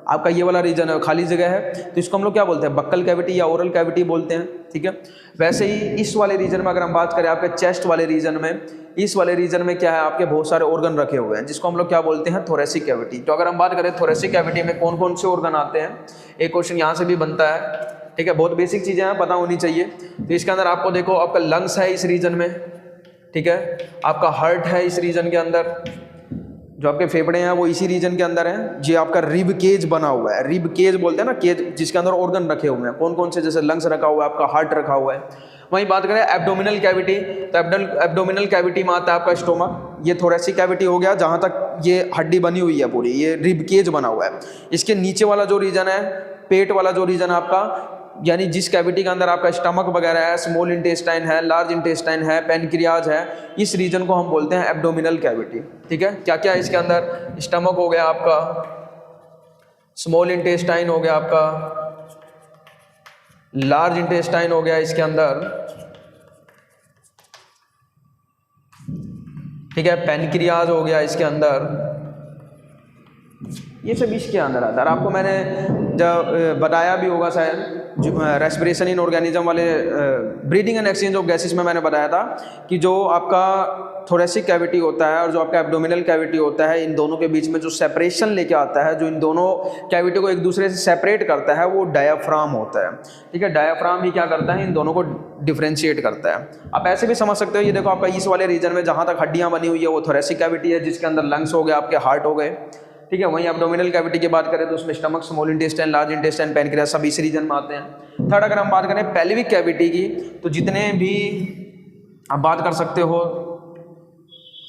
आपका ये वाला रीजन है, खाली जगह है, तो इसको हम लोग क्या बोलते हैं? बक्कल कैविटी या ओरल कैविटी बोलते हैं। ठीक है, वैसे ही इस वाले रीजन में अगर हम बात करें, आपके चेस्ट वाले रीजन में, इस वाले रीजन में क्या है, आपके बहुत सारे ऑर्गन रखे हुए हैं, जिसको हम लोग क्या बोलते हैं? Thoracic cavity. तो अगर हम बात करें थोरेसिक कैविटी में कौन कौन से ऑर्गन आते हैं, एक क्वेश्चन यहाँ से भी बनता है। ठीक है, बहुत बेसिक चीज़ें हैं, पता होनी चाहिए। तो इसके अंदर आपको देखो, आपका लंग्स है इस रीजन में। ठीक है, आपका हार्ट है इस रीजन के अंदर, जो आपके फेफड़े हैं वो इसी रीजन के अंदर हैं। जी आपका रिब केज बना हुआ है, रिब केज बोलते हैं ना, केज जिसके अंदर ऑर्गन रखे हुए हैं। कौन कौन से? जैसे लंग्स रखा हुआ है, आपका हार्ट रखा हुआ है। वहीं बात करें एब्डोमिनल कैविटी, तो एब्डोमिनल कैविटी में आता है आपका स्टोमक। ये थोरेसिक कैविटी हो गया, जहाँ तक ये हड्डी बनी हुई है पूरी, ये रिब केज बना हुआ है। इसके नीचे वाला जो रीजन है, पेट वाला जो रीजन आपका, यानी जिस कैविटी के अंदर आपका स्टमक वगैरह है, स्मॉल इंटेस्टाइन है, लार्ज इंटेस्टाइन है, पैनक्रियाज है, इस रीजन को हम बोलते हैं एब्डोमिनल कैविटी। ठीक है, क्या क्या है इसके अंदर? स्टमक हो गया आपका, स्मॉल इंटेस्टाइन हो गया आपका, लार्ज इंटेस्टाइन हो गया इसके अंदर। ठीक है, पैनक्रियाज हो गया इसके अंदर। ये सब इसके अंदर आता है। आपको मैंने जब बताया भी होगा शायद, जो रेस्पिरेशन इन ऑर्गेनिज्म वाले breathing and exchange of gases में मैंने बताया था कि जो आपका थोरेसिक कैविटी होता है और जो आपका एब्डोमिनल कैविटी होता है, इन दोनों के बीच में जो सेपरेशन लेके आता है, जो इन दोनों कैविटी को एक दूसरे से सेपरेट करता है, वो डायाफ्राम होता है। ठीक है, डायाफ्राम ही क्या करता है? इन दोनों को डिफरेंशिएट करता है। आप ऐसे भी समझ सकते हो, ये देखो आपका इस वाले रीजन में जहाँ तक हड्डियाँ बनी हुई है वो थोरेसिक कैविटी है, जिसके अंदर लंग्स हो गए, आपके हार्ट हो गए। ठीक है, वहीं एब्डोमिनल कैविटी की बात करें तो उसमें stomach, small intestine, large intestine, pancreas सब इस रीजन में आते हैं। थर्ड अगर हम बात करें पेल्विक कैविटी की, तो जितने भी आप बात कर सकते हो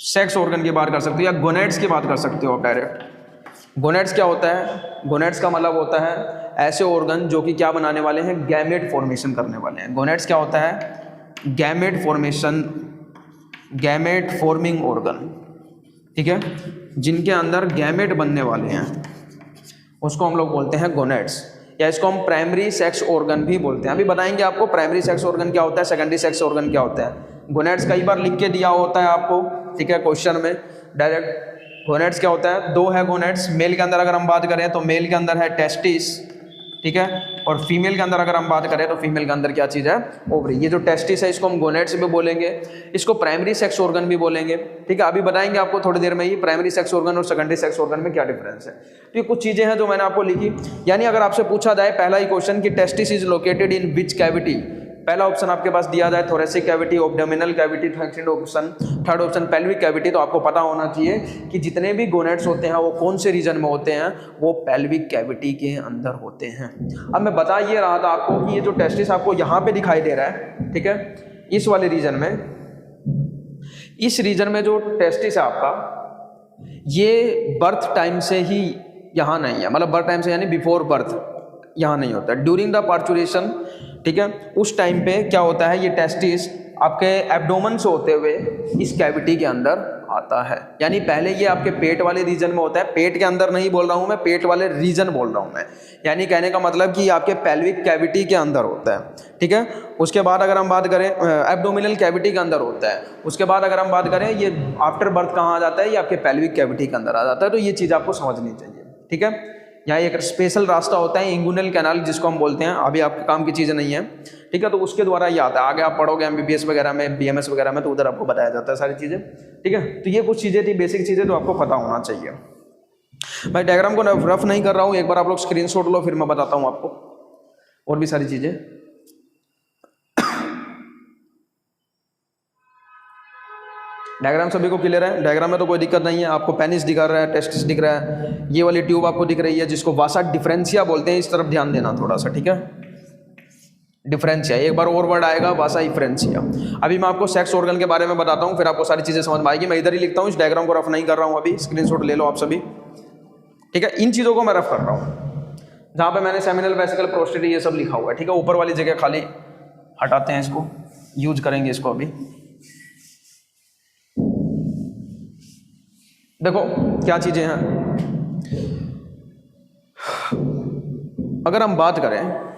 सेक्स ऑर्गन की बात कर सकते हो या गोनेड्स की बात कर सकते हो आप डायरेक्ट। गोनेड्स क्या होता है? गोनेड्स का मतलब होता है ऐसे ऑर्गन जो कि क्या बनाने वाले हैं? गैमेट फॉर्मेशन करने वाले हैं। गोनेड्स क्या होता है? Gamete formation, gamete forming organ. ठीक है, जिनके अंदर गैमेट बनने वाले हैं उसको हम लोग बोलते हैं गोनेड्स, या इसको हम प्राइमरी सेक्स ऑर्गन भी बोलते हैं। अभी बताएंगे आपको प्राइमरी सेक्स ऑर्गन क्या होता है, सेकेंडरी सेक्स ऑर्गन क्या होता है। गोनेड्स कई बार लिख के दिया होता है आपको, ठीक है, क्वेश्चन में डायरेक्ट। गोनेड्स क्या होता है? 2 है गोनेड्स। मेल के अंदर अगर हम बात करें तो मेल के अंदर है टेस्टिस, ठीक है, और फीमेल के अंदर अगर हम बात करें तो फीमेल के अंदर क्या चीज़ है? ओवरी। ये जो टेस्टिस है इसको हम गोनेड्स भी बोलेंगे, इसको प्राइमरी सेक्स ऑर्गन भी बोलेंगे। ठीक है, अभी बताएंगे आपको थोड़ी देर में ही प्राइमरी सेक्स ऑर्गन और सेकेंडरी सेक्स ऑर्गन में क्या डिफरेंस है। तो ये कुछ चीज़ें हैं जो मैंने आपको लिखी। यानी अगर आपसे पूछा जाए पहला ही क्वेश्चन कि testis is located in which cavity, पहला ऑप्शन आपके पास दिया जाए thoracic cavity, abdominal cavity, third option pelvic cavity, तो आपको पता होना चाहिए कि जितने भी गोनेड्स होते हैं वो कौन से रीजन में होते हैं? वो पेल्विक कैविटी के अंदर होते हैं। अब मैं बता ये रहा था आपको कि ये जो टेस्टिस आपको यहाँ पे दिखाई दे रहा है, ठीक है, इस वाले रीजन में, इस रीजन में जो टेस्टिस है आपका, ये बर्थ टाइम से ही यहाँ नहीं है, मतलब बर्थ टाइम से यानी बिफोर बर्थ यहाँ नहीं होता है, ड्यूरिंग द पार्चुरेशन, ठीक है, उस टाइम पे क्या होता है, ये टेस्टिस आपके एब्डोमेन से होते हुए इस कैविटी के अंदर आता है। यानी पहले ये आपके पेट वाले रीजन में होता है, पेट के अंदर नहीं बोल रहा हूँ मैं, पेट वाले रीजन बोल रहा हूँ मैं, यानी कहने का मतलब कि आपके पेल्विक कैविटी के अंदर होता है, ठीक है। उसके बाद अगर हम बात करें एब्डोमिनल कैविटी के अंदर होता है, उसके बाद अगर हम बात करें ये आफ्टर बर्थ कहाँ आ जाता है, ये आपके पेल्विक कैविटी के अंदर आ जाता है। तो ये चीज़ आपको समझनी चाहिए, ठीक है। यहाँ एक स्पेशल रास्ता होता है इंगुइनल कैनाल जिसको हम बोलते हैं, अभी आपके काम की चीज़ नहीं है, ठीक है, तो उसके द्वारा ये आता है। आगे आप पढ़ोगे MBBS वगैरह में, BMS वगैरह में, तो उधर आपको बताया जाता है सारी चीज़ें, ठीक है। तो ये कुछ चीज़ें थी, बेसिक चीज़ें तो आपको पता होना चाहिए। मैं डायग्राम को रफ नहीं कर रहा हूँ, एक बार आप लोग स्क्रीनशॉट लो, फिर मैं बताता हूँ आपको और भी सारी चीज़ें। डायग्राम सभी को क्लियर है? डायग्राम में तो कोई दिक्कत नहीं है। आपको पेनिस दिखा रहा है, टेस्टिस दिख रहा है, ये वाली ट्यूब आपको दिख रही है जिसको वासा डिफरेंशिया बोलते हैं, इस तरफ ध्यान देना थोड़ा सा, ठीक है। डिफरेंशिया, एक बार और वर्ड आएगा वासा डिफरेंशिया। अभी मैं आपको सेक्स ऑर्गन के बारे में बताता हूँ, फिर आपको सारी चीज़ें समझ में आएगी। मैं इधर ही लिखता हूँ, इस डायग्राम को रफ नहीं कर रहा हूँ, अभी स्क्रीनशॉट ले लो आप सभी, ठीक है। इन चीज़ों को मैं रफ कर रहा हूँ, जहाँ पे मैंने सेमिनल वेसिकल प्रोस्टेट ये सब लिखा हुआ है, ठीक है। ऊपर वाली जगह खाली हटाते हैं, इसको यूज करेंगे इसको अभी। देखो क्या चीजें हैं, अगर हम बात करें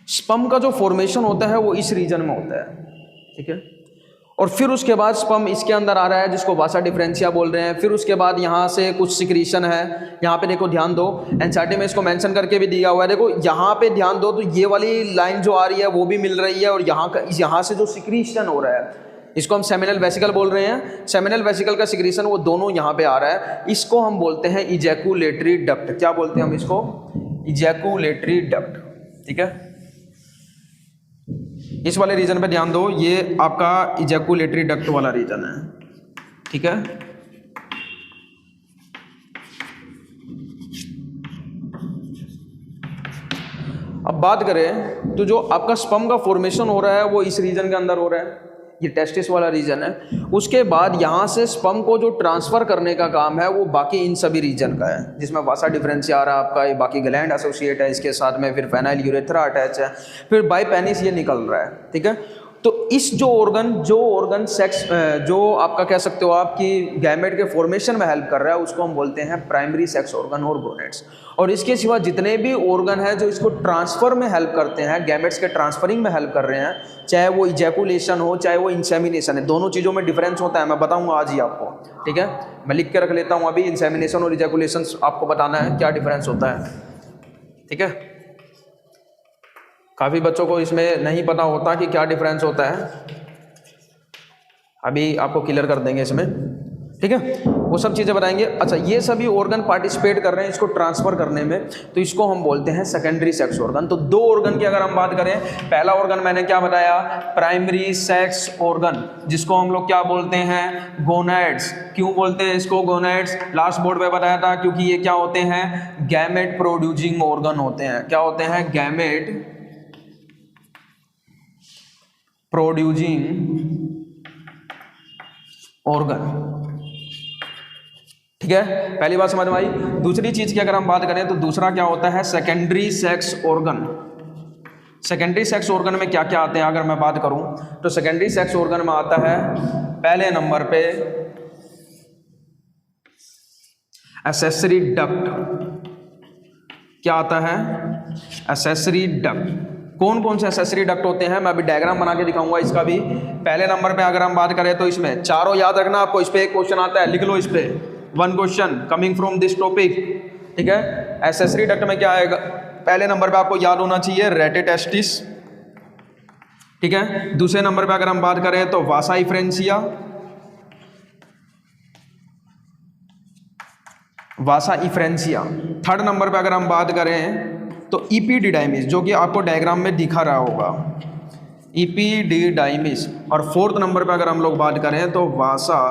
स्पर्म का जो फॉर्मेशन होता है वो इस रीजन में होता है, ठीक है। और फिर उसके बाद स्पर्म इसके अंदर आ रहा है जिसको वासा डिफरेंशिया बोल रहे हैं। फिर उसके बाद यहाँ से कुछ सिक्रीशन है, यहाँ पे देखो ध्यान दो, एनसीईआरटी में इसको मेंशन करके भी दिया हुआ है। देखो यहाँ पे ध्यान दो, तो ये वाली लाइन जो आ रही है वो भी मिल रही है, और यहाँ से जो सिक्रीशन हो रहा है इसको हम सेमिनल वेसिकल बोल रहे हैं। सेमिनल वेसिकल का सिक्रीशन वो दोनों यहाँ पे आ रहा है, इसको हम बोलते हैं इजैकुलेटरी डक्ट। क्या बोलते हैं हम इसको? इजैकुलेटरी डक्ट, ठीक है। इस वाले रीजन पे ध्यान दो, ये आपका इजैकुलेटरी डक्ट वाला रीजन है, ठीक है। अब बात करें तो जो आपका स्पर्म का फॉर्मेशन हो रहा है वो इस रीजन के अंदर हो रहा है, ये टेस्टिस वाला रीजन है। उसके बाद यहाँ से स्पर्म को जो ट्रांसफर करने का काम है वो बाकी इन सभी रीजन का है, जिसमें वासा डिफरेंशिया आ रहा है आपका, ये बाकी ग्लैंड एसोसिएट है इसके साथ में, फिर फेनाइल यूरेथ्रा अटैच है, फिर बाई पेनिस ये निकल रहा है, ठीक है। तो इस जो ऑर्गन सेक्स जो आपका कह सकते हो आपकी गैमेट के फॉर्मेशन में हेल्प कर रहा है उसको हम बोलते हैं प्राइमरी सेक्स ऑर्गन और गोनेट्स। और इसके सिवा जितने भी ऑर्गन हैं जो इसको ट्रांसफर में हेल्प करते हैं, गैमेट्स के ट्रांसफरिंग में हेल्प कर रहे हैं, चाहे वो इजैकुलेशन हो चाहे वो इंसेमिनेशन है, दोनों चीज़ों में डिफरेंस होता है, मैं बताऊंगा आज ही आपको, ठीक है। मैं लिख के रख लेता हूँ अभी, इंसेमिनेशन और इजैकुलेशन आपको बताना है क्या डिफरेंस होता है, ठीक है। काफ़ी बच्चों को इसमें नहीं पता होता कि क्या डिफरेंस होता है, अभी आपको क्लियर कर देंगे इसमें, ठीक है। वो सब चीज़ें बताएंगे। अच्छा, ये सभी ऑर्गन पार्टिसिपेट कर रहे हैं इसको ट्रांसफर करने में, तो इसको हम बोलते हैं सेकेंडरी सेक्स ऑर्गन। तो दो ऑर्गन की अगर हम बात करें, पहला ऑर्गन मैंने क्या बताया, प्राइमरी सेक्स ऑर्गन, जिसको हम लोग क्या बोलते हैं, गोनैड्स। क्यों बोलते हैं इसको गोनैड्स? लास्ट बोर्ड पे बताया था, क्योंकि ये क्या होते हैं, गैमेट प्रोड्यूसिंग ऑर्गन होते हैं। क्या होते हैं? गैमेट प्रोड्यूसिंग ऑर्गन, ठीक है। पहली बात समझ में आई। दूसरी चीज की अगर हम बात करें तो दूसरा क्या होता है, secondary sex organ. Secondary sex organ में क्या क्या आते हैं अगर मैं बात करूं तो सेकेंडरी सेक्स ऑर्गन में आता है पहले नंबर पे एक्सेसरी डक्ट। क्या आता है? Accessory duct. कौन कौन से एक्सेसरी डक्ट होते हैं मैं अभी डायग्राम बना के दिखाऊंगा इसका भी। पहले नंबर पे अगर हम बात करें तो इसमें चारों याद रखना आपको, इस पे एक क्वेश्चन आता है, लिख लो इस पे, one question coming from this topic, ठीक है। एक्सेसरी डक्ट में क्या आएगा? पहले नंबर पे आपको याद होना चाहिए रेटेटेस्टिस, ठीक है। दूसरे नंबर पे अगर हम बात करें तो वासा इफ्रेंशिया, वासा इफ्रेंशिया। थर्ड नंबर पे अगर हम बात करें तो इपीडिडाइमिस, जो कि आपको डायग्राम में दिखा रहा होगा, इपीडिडाइमिस। और फोर्थ नंबर पे अगर हम लोग बात करें तो वासा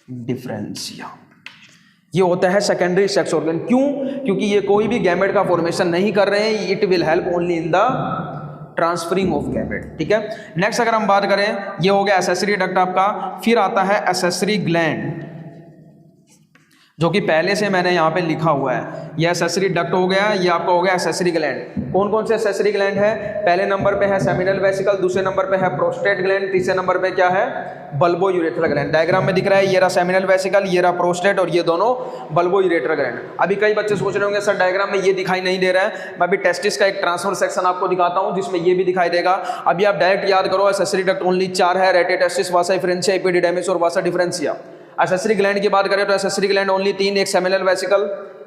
डिफरेंशिया। ये होता है सेकेंडरी सेक्स ऑर्गन। क्यों? क्योंकि ये कोई भी गैमेट का फॉर्मेशन नहीं कर रहे हैं, it will help only in the transferring of gamete. ठीक है, नेक्स्ट अगर हम बात करें, ये हो गया एसेसरी डक्ट आपका। फिर आता है एसेसरी ग्लैंड, जो कि पहले से मैंने यहाँ पे लिखा हुआ है। ये एसेसरी डक्ट हो गया, ये आपका हो गया एसेसरी ग्लैंड। कौन कौन से एसेसरी ग्लैंड है? पहले नंबर पे है सेमिनल वेसिकल, दूसरे नंबर पे है प्रोस्टेट ग्लैंड, तीसरे नंबर पे क्या है? Bulbo urethral gland. डायग्राम में दिख रहा है, ये रहा सेमिनल वेसिकल, ये रहा प्रोस्टेट और ये दोनों बल्बो यूरेथ्रल ग्लैंड। अभी कई बच्चे सोच रहे होंगे सर डायग्राम में ये दिखाई नहीं दे रहा है। मैं अभी टेस्टिस का एक ट्रांसफर सेक्शन आपको दिखाता हूँ जिसमें ये भी दिखाई देगा। अभी आप डायरेक्ट याद करो, एसेसरी डक्ट ओनली 4 है, रेटेटेस्टिस, वासा डिफरेंशिया, एपिडिडेमिस और वासा डिफरेंशिया। एसेसरी ग्लैंड की बात करें तो एसेसरी ग्लैंड ओनली 3, एक सेमिनल वेसिकल,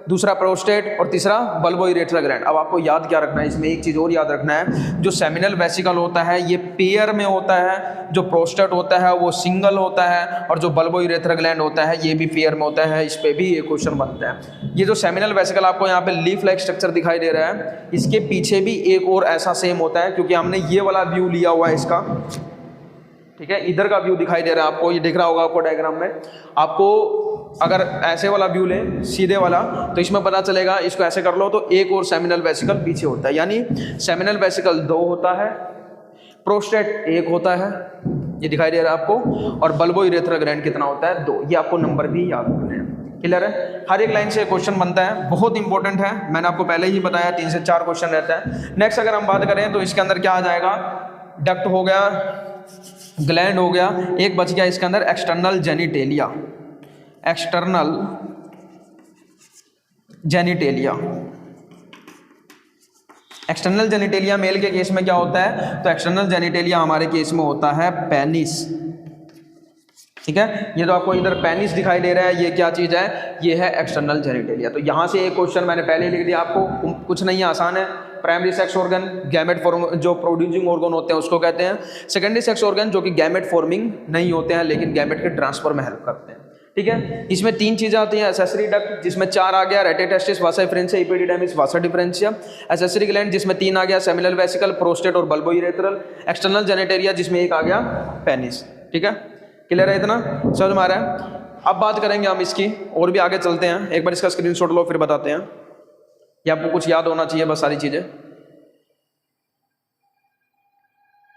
दूसरा प्रोस्टेट और तीसरा बल्बो यूरेथ्रल ग्लैंड। अब आपको याद क्या रखना है इसमें, एक चीज़ और याद रखना है, जो सेमिनल वेसिकल होता है ये पेयर में होता है, जो प्रोस्टेट होता है वो सिंगल होता है, और जो बल्बो यूरेथ्रल ग्लैंड होता है ये भी पेयर में होता है। इस पे भी ये क्वेश्चन बनता है। ये जो सेमिनल वेसिकल आपको यहाँ पे लीफ लाइक स्ट्रक्चर दिखाई दे रहा है, इसके पीछे भी एक और ऐसा सेम होता है, क्योंकि हमने ये वाला व्यू लिया हुआ है इसका। ठीक है, इधर का व्यू दिखाई दे रहा है आपको, ये दिख रहा होगा आपको डायग्राम में। आपको अगर ऐसे वाला व्यू लें, सीधे वाला, तो इसमें पता चलेगा, इसको ऐसे कर लो तो एक और सेमिनल वेसिकल पीछे होता है, यानी सेमिनल वेसिकल 2 होता है, प्रोस्टेट 1 होता है, ये दिखाई दे रहा है आपको, और बल्बो यूरेथ्रल ग्लैंड कितना होता है? 2। ये आपको नंबर भी याद रखने हैं। क्लियर है? हर एक लाइन से क्वेश्चन बनता है, बहुत इंपॉर्टेंट है, मैंने आपको पहले ही बताया 3 से 4 क्वेश्चन रहता है। नेक्स्ट अगर हम बात करें तो इसके अंदर क्या आ जाएगा? डक्ट हो गया, ग्लैंड हो गया, एक बच गया इसके अंदर external genitalia. External genitalia, external genitalia male के केस में क्या होता है? तो एक्सटर्नल जेनिटेलिया हमारे केस में होता है पेनिस। ठीक है, ये तो आपको इधर पेनिस दिखाई दे रहा है, ये क्या चीज़ है? ये है एक्सटर्नल जेनिटेलिया। तो यहाँ से एक क्वेश्चन मैंने पहले लिख दिया आपको, कुछ नहीं है, आसान है। Primary sex organ, gamete form जो प्रोड्यूसिंग ऑर्गन होते हैं उसको कहते हैं। सेकेंडरी सेक्स ऑर्गन जो कि गैमेट फॉर्मिंग नहीं होते हैं लेकिन गैमेट के ट्रांसफर में हेल्प करते हैं। ठीक है, इसमें 3 चीज़ें आती हैं। एसेसरी डक्ट जिसमें 4 आ गया, रेटेटेस्टिस, वासा डिफरेंशिया, एपिडिडेमिस, वासा डिफरेंशिया। एसेसरी ग्लैंड जिसमें 3 आ गया, सेमिनल वेसिकल, प्रोस्टेट और बल्बो यूरेथ्रल। एक्सटर्नल जेनिटेलिया जिसमें 1 आ गया, पेनिस। ठीक है, क्लियर है? इतना समझ में आ रहा है? अब बात करेंगे हम इसकी, और भी आगे चलते हैं। एक बार इसका स्क्रीनशॉट लो फिर बताते हैं। ये आपको कुछ याद होना चाहिए बस, सारी चीज़ें।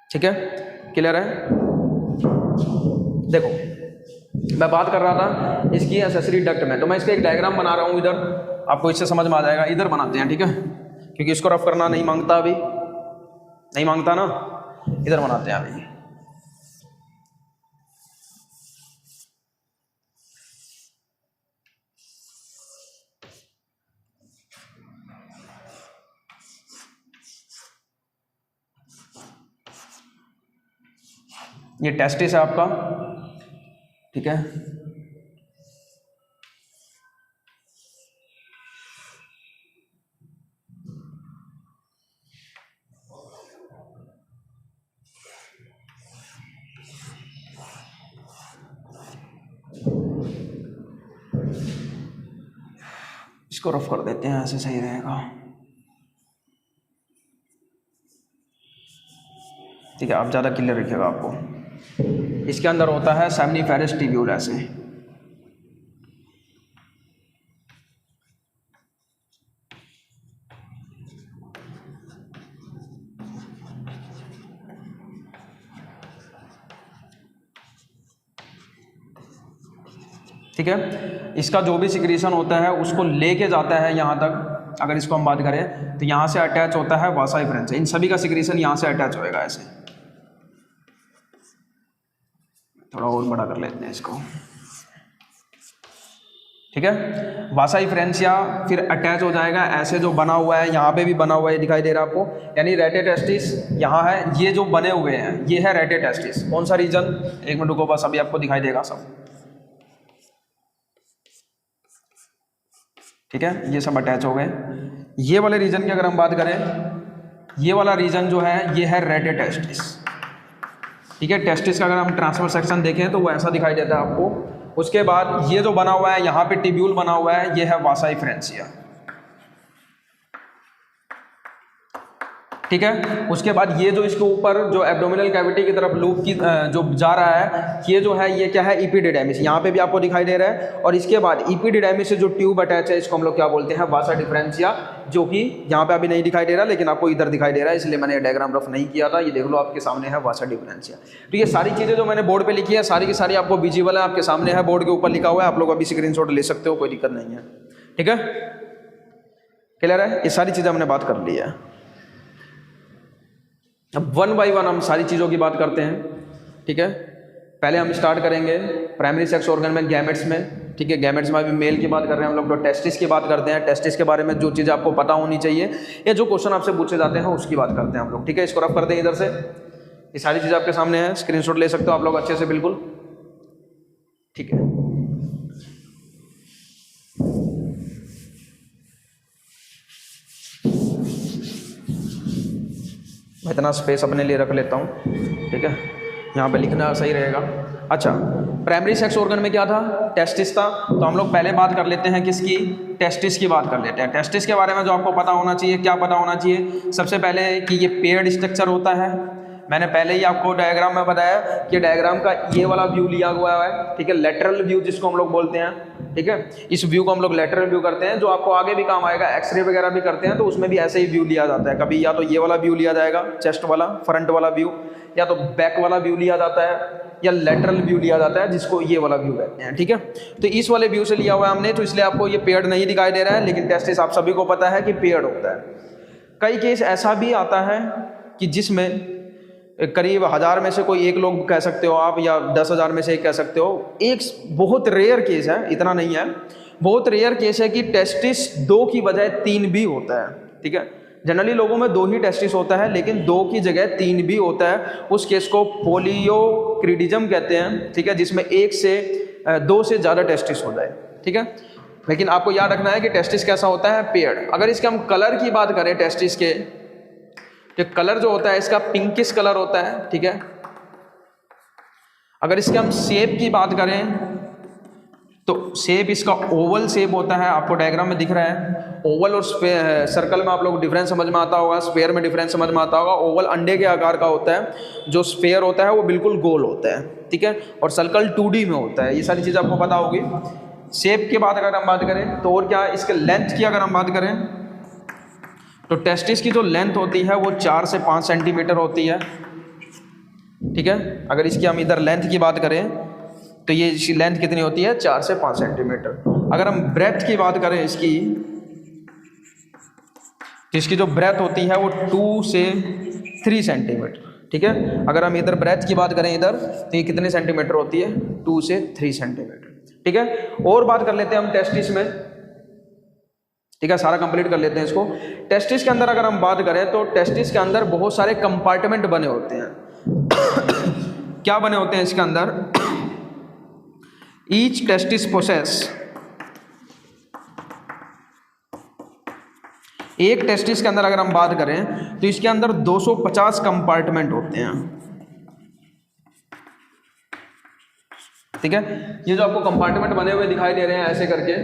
ठीक है, क्लियर है? देखो, मैं बात कर रहा था इसकी एसेसरी डक्ट में, तो मैं इसका एक डायग्राम बना रहा हूँ इधर, आपको इससे समझ में आ जाएगा। इधर बनाते हैं, ठीक है, क्योंकि इसको रफ करना नहीं मांगता, अभी नहीं मांगता ना, इधर बनाते हैं अभी। ये टेस्टिस है आपका, ठीक है, इसको रफ कर देते हैं, ऐसे सही रहेगा। ठीक है, आप ज़्यादा क्लियर रखिएगा। आपको इसके अंदर होता है सेमनीफेरस ट्यूब्यूल ऐसे। ठीक है, इसका जो भी सिक्रीशन होता है उसको लेके जाता है यहाँ तक। अगर इसको हम बात करें तो यहाँ से अटैच होता है वासा डिफरेंशिया, इन सभी का सिक्रीशन यहाँ से अटैच होएगा ऐसे। थोड़ा और बड़ा कर लेते हैं इसको। ठीक है, वासा डिफरेंशिया फिर अटैच हो जाएगा ऐसे, जो बना हुआ है यहाँ पे भी बना हुआ है, दिखाई दे रहा है आपको, यानी रेटेटेस्टिस यहाँ है। ये जो बने हुए हैं ये है रेटेटेस्टिस। कौन सा रीजन? एक मिनट को बस, अभी आपको दिखाई देगा सब। ठीक है, ये सब अटैच हो गए। ये वाले रीजन की अगर हम बात करें, ये वाला रीजन जो है ये है रेटेटेस्टिस। ठीक है, टेस्टिस का अगर हम ट्रांसफर सेक्शन देखें तो वो ऐसा दिखाई देता है आपको। उसके बाद ये जो बना हुआ है यहाँ पे टिब्यूल बना हुआ है, ये है वासा डिफरेंशिया। ठीक है। उसके बाद ये जो इसके ऊपर जो एब्डोमिनल कैविटी की तरफ लूप की जो जा रहा है, ये जो है ये क्या है, इपिडिडाइमिस, यहाँ पे भी आपको दिखाई दे रहा है। और इसके बाद इपिडिडाइमिस से जो ट्यूब अटैच है इसको हम लोग क्या बोलते हैं, वासा डिफरेंशिया, जो कि यहाँ पे अभी नहीं दिखाई दे रहा, लेकिन आपको इधर दिखाई दे रहा है, इसलिए मैंने डायग्राम रफ नहीं किया था। ये देख लो आपके सामने है वासा डिफरेंशिया। तो ये सारी चीज़ें जो मैंने बोर्ड पे लिखी है सारी की सारी आपको विजिबल है, आपके सामने है, बोर्ड के ऊपर लिखा हुआ है, आप लोग अभी स्क्रीनशॉट ले सकते हो, कोई दिक्कत नहीं है। ठीक है, क्लियर है, ये सारी चीज़ें हमने बात कर ली है। अब वन बाई वन हम सारी चीज़ों की बात करते हैं। ठीक है, पहले हम स्टार्ट करेंगे प्राइमरी सेक्स ऑर्गन में, गैमेट्स में। ठीक है, गैमेट्स में अभी मेल की बात कर रहे हैं हम लोग, तो टेस्टिस की बात करते हैं। टेस्टिस के बारे में जो चीज़ें आपको पता होनी चाहिए या जो क्वेश्चन आपसे पूछे जाते हैं उसकी बात करते हैं हम लोग। ठीक है, इसको रफ करते हैं इधर से। ये सारी चीज़ें आपके सामने हैं, स्क्रीनशॉट ले सकते हो आप लोग अच्छे से, बिल्कुल। ठीक है, मैं इतना स्पेस अपने लिए रख लेता हूँ। ठीक है, यहाँ पे लिखना सही रहेगा। अच्छा, प्राइमरी सेक्स ऑर्गन में क्या था, टेस्टिस था। तो हम लोग पहले बात कर लेते हैं किसकी, टेस्टिस की बात कर लेते हैं। टेस्टिस के बारे में जो आपको पता होना चाहिए, क्या पता होना चाहिए, सबसे पहले कि ये पेयर्ड स्ट्रक्चर होता है। मैंने पहले ही आपको डायग्राम में बताया कि डायग्राम का ये वाला व्यू लिया हुआ है। ठीक है, लेटरल व्यू जिसको हम लोग बोलते हैं। ठीक है, इस व्यू को हम लोग लेटरल व्यू करते हैं, जो आपको आगे भी काम आएगा। एक्सरे वगैरह भी करते हैं तो उसमें भी ऐसे ही व्यू लिया जाता है। कभी या तो ये वाला व्यू लिया जाएगा, चेस्ट वाला फ्रंट वाला व्यू, या तो बैक वाला व्यू लिया जाता है, या लेटरल व्यू लिया जाता है जिसको ये वाला व्यू कहते हैं। ठीक है, तो इस वाले व्यू से लिया हुआ है हमने, तो इसलिए आपको ये पेयर्ड नहीं दिखाई दे रहा है, लेकिन टेस्टिस आप सभी को पता है कि पेयर्ड होता है। कई केस ऐसा भी आता है कि जिसमें करीब 1000 में से कोई एक लोग कह सकते हो आप, या 10,000 में से एक कह सकते हो। एक बहुत रेयर केस है, इतना नहीं है, बहुत रेयर केस है कि टेस्टिस 2 की बजाय 3 भी होता है। ठीक है, जनरली लोगों में 2 ही टेस्टिस होता है, लेकिन 2 की जगह 3 भी होता है। उस केस को पोलियोक्रिडिज्म कहते हैं। ठीक है, जिसमें 1 से 2 से ज़्यादा टेस्टिस हो जाए। ठीक है, लेकिन आपको याद रखना है कि टेस्टिस कैसा होता है, पेयर्ड। अगर इसके हम कलर की बात करें टेस्टिस के, तो कलर जो होता है इसका पिंकिश कलर होता है। ठीक है, अगर इसके हम शेप की बात करें तो शेप इसका ओवल शेप होता है, आपको डायग्राम में दिख रहा है। ओवल और सर्कल में आप लोग डिफरेंस समझ में आता होगा, स्फेयर में डिफरेंस समझ में आता होगा। ओवल अंडे के आकार का होता है, जो स्फेयर होता है वो बिल्कुल गोल होता है। ठीक है, और सर्कल 2D में होता है। ये सारी चीज़ आपको पता होगी। शेप की बात अगर हम बात करें तो और क्या, इसके लेंथ की अगर हम बात करें तो टेस्टिस की जो लेंथ होती है वो 4 से 5 सेंटीमीटर होती है। ठीक है, अगर इसकी हम इधर लेंथ की बात करें तो ये इसकी लेंथ कितनी होती है, 4 से 5 सेंटीमीटर। अगर हम ब्रेथ की बात करें इसकी, तो इसकी जो ब्रेथ होती है वो 2 से 3 सेंटीमीटर। ठीक है, अगर हम इधर ब्रेथ की बात करें इधर, तो ये कितने सेंटीमीटर होती है, 2 से 3 सेंटीमीटर। ठीक है, और बात कर लेते हैं हम टेस्टिस में। ठीक है, सारा कंप्लीट कर लेते हैं इसको। टेस्टिस के अंदर अगर हम बात करें तो टेस्टिस के अंदर बहुत सारे कंपार्टमेंट बने होते हैं। क्या बने होते हैं इसके अंदर, ईच टेस्टिस पोसेस, एक टेस्टिस के अंदर अगर हम बात करें तो इसके अंदर 250 कंपार्टमेंट होते हैं। ठीक है, ये जो आपको कंपार्टमेंट बने हुए दिखाई दे रहे हैं ऐसे करके,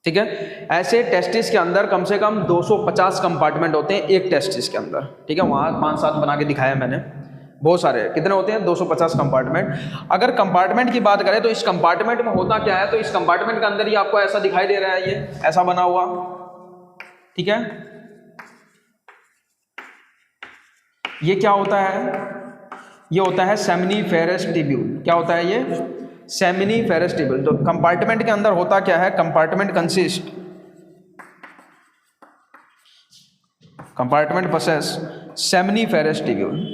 ठीक है, ऐसे टेस्टिस के अंदर कम से कम 250 कंपार्टमेंट होते हैं एक टेस्टिस के अंदर। ठीक है, वहाँ 5-7 बना के दिखाया मैंने, बहुत सारे। कितने होते हैं, 250 कंपार्टमेंट। अगर कंपार्टमेंट की बात करें तो इस कंपार्टमेंट में होता क्या है, तो इस कंपार्टमेंट के अंदर ही आपको ऐसा दिखाई दे रहा है, ये ऐसा बना हुआ। ठीक है, ये क्या होता है, ये होता है सेमिनिफेरस ट्यूब्यूल। क्या होता है ये, सेमिनिफेरस ट्यूब्यूल। तो कंपार्टमेंट के अंदर होता क्या है, compartment consist, compartment possess seminiferous tubule.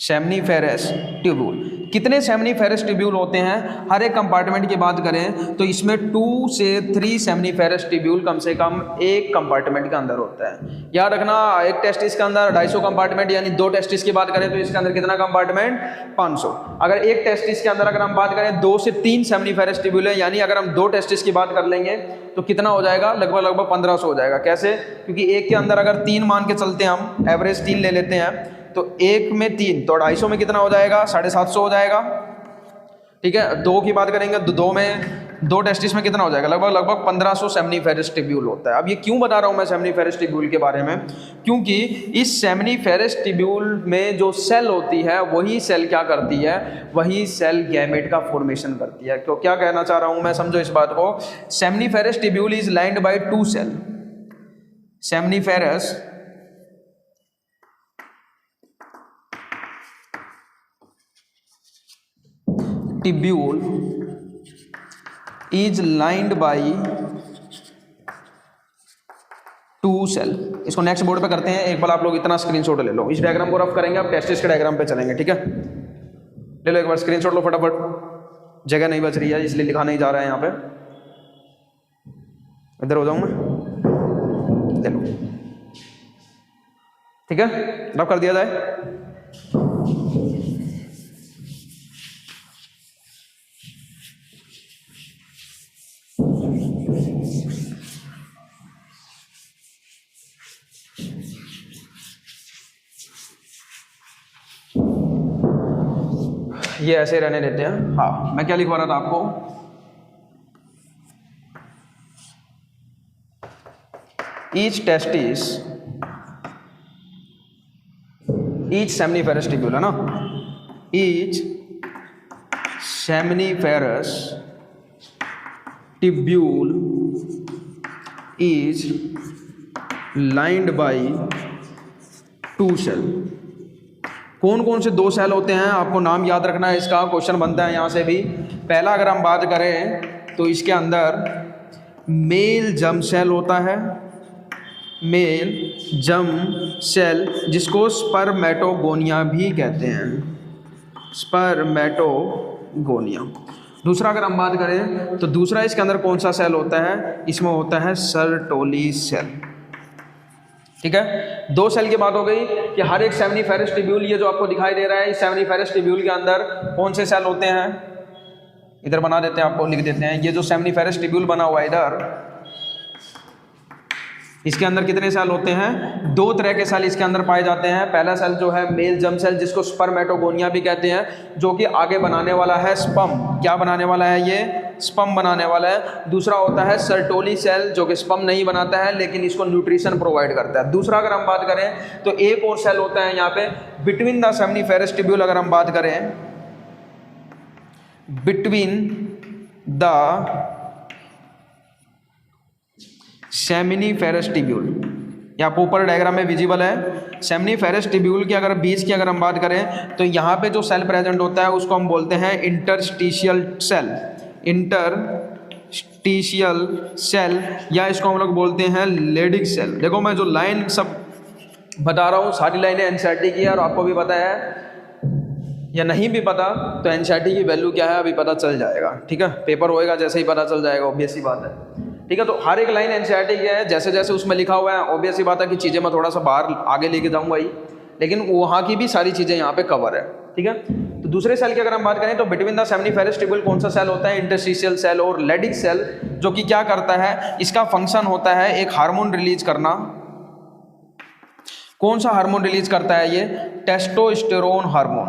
Seminiferous tubule, कितने सेमिनिफेरस ट्यूब्यूल होते हैं, हर एक कंपार्टमेंट की बात करें तो इसमें 2 से 3 सेमिनिफेरस ट्यूब्यूल कम से कम एक कंपार्टमेंट के अंदर होता है। याद रखना, एक टेस्टिस के अंदर 250 कंपार्टमेंट, यानी 2 टेस्टिस की बात करें तो इसके अंदर कितना कंपार्टमेंट, 500। अगर एक टेस्टिस के अंदर अगर हम बात करें 2 से 3 सेमिनिफेरस ट्यूब्यूल है, यानी अगर हम 2 टेस्टिस की बात कर लेंगे तो कितना हो जाएगा, लगभग 1500 हो जाएगा। कैसे, क्योंकि एक के अंदर अगर 3 मान के चलते हैं, हम एवरेज 3 ले लेते हैं, तो 1 में 3 तो 250 में कितना हो जाएगा, 750 हो जाएगा। ठीक है, 2 की बात करेंगे तो 2 में 2 टेस्टिस में कितना हो जाएगा, लगभग 1500 सेमनीफेरस ट्यूब्यूल होता है। अब ये क्यों बता रहा हूँ मैं सेमनीफेरस ट्यूब्यूल के बारे में, क्योंकि इस सेमनीफेरस ट्यूब्यूल में जो सेल होती है वही सेल क्या करती है, वही सेल गैमेट का फॉर्मेशन करती है। तो क्या कहना चाह रहा हूँ मैं, समझो इस बात को। Seminiferous tubule is lined by 2 cell. Seminiferous tubule is lined by 2 cell. इसको नेक्स्ट बोर्ड पे करते हैं। एक बार आप लोग इतना स्क्रीनशॉट ले लो, इस डायग्राम को रफ करेंगे, अब टेस्टिस के डायग्राम पे चलेंगे, ठीक है। ले लो एक बार स्क्रीनशॉट लो फटाफट, जगह नहीं बच रही है इसलिए लिखा नहीं जा रहा है यहाँ पे। इधर हो जाऊँ मैं, ले लो, ठीक है, रफ कर दिया जाए। ये ऐसे रहने देते हैं। हाँ, मैं क्या लिखवा रहा था आपको, each testis, each seminiferous tubule है ना, each seminiferous tubule is lined by 2 cell. कौन कौन से 2 सेल होते हैं, आपको नाम याद रखना है, इसका क्वेश्चन बनता है यहाँ से भी। पहला अगर हम बात करें तो इसके अंदर मेल जर्म सेल होता है, मेल जर्म सेल, जिसको स्पर्मेटोगोनिया भी कहते हैं, स्पर्मेटोगोनिया। दूसरा अगर हम बात करें तो दूसरा इसके अंदर कौन सा सेल होता है, इसमें होता है सर्टोली सेल, ठीक है। 2 सेल की बात हो गई कि हर एक सेमनीफेरस ट्यूब्यूल, ये जो आपको दिखाई दे रहा है, इस सेमनीफेरस ट्यूब्यूल के अंदर कौन से सेल होते हैं, इधर बना देते हैं, आपको लिख देते हैं। ये जो सेमनीफेरस ट्यूब्यूल बना हुआ है इधर, इसके अंदर कितने सेल होते हैं, 2 तरह के सेल इसके अंदर पाए जाते हैं। पहला सेल जो है मेल जर्म सेल, जिसको स्पर्मेटोगोनिया भी कहते हैं, जो कि आगे बनाने वाला है स्पर्म। क्या बनाने वाला है, ये स्पर्म बनाने वाला है। दूसरा होता है सर्टोली सेल, जो कि स्पर्म नहीं बनाता है लेकिन इसको न्यूट्रिशन प्रोवाइड करता है। दूसरा अगर हम बात करें तो एक और सेल होता है यहाँ पे बिटवीन द सेमनीफेरस ट्यूब्यूल। अगर हम बात करें बिटवीन द सेमनीफेरस ट्यूब्यूल, ये आपको ऊपर डायग्राम में विजिबल है। सेमनीफेरस ट्यूब्यूल की अगर बीच की अगर हम बात करें तो यहाँ पे जो सेल प्रेजेंट होता है उसको हम बोलते हैं इंटरस्टिशियल सेल, इंटरस्टिशियल सेल, या इसको हम लोग बोलते हैं लेडिक सेल। देखो मैं जो लाइन सब बता रहा हूँ सारी लाइनें एनसीईआरटी की है, और आपको भी पता है या नहीं भी पता तो एनसीईआरटी की वैल्यू क्या है अभी पता चल जाएगा, ठीक है। पेपर होएगा जैसे ही पता चल जाएगा, ऑब्वियस सी बात है, ठीक है। तो हर एक लाइन एनसीईआरटी की है, जैसे जैसे उसमें लिखा हुआ है, ऑब्वियस सी बात है कि चीज़ें मैं थोड़ा सा बाहर आगे लेके जाऊँगा ही, लेकिन वहाँ की भी सारी चीज़ें यहाँ पे कवर है, ठीक है। तो दूसरे सेल की अगर हम बात करें तो बिटवीन द सेमनीफेरस ट्यूब्यूल कौन सा सेल होता है, इंटरस्टिशियल सेल और लेडिक सेल, जो कि क्या करता है, इसका फंक्शन होता है एक हार्मोन रिलीज करना। कौन सा हार्मोन रिलीज करता है ये, टेस्टोस्टेरोन हार्मोन,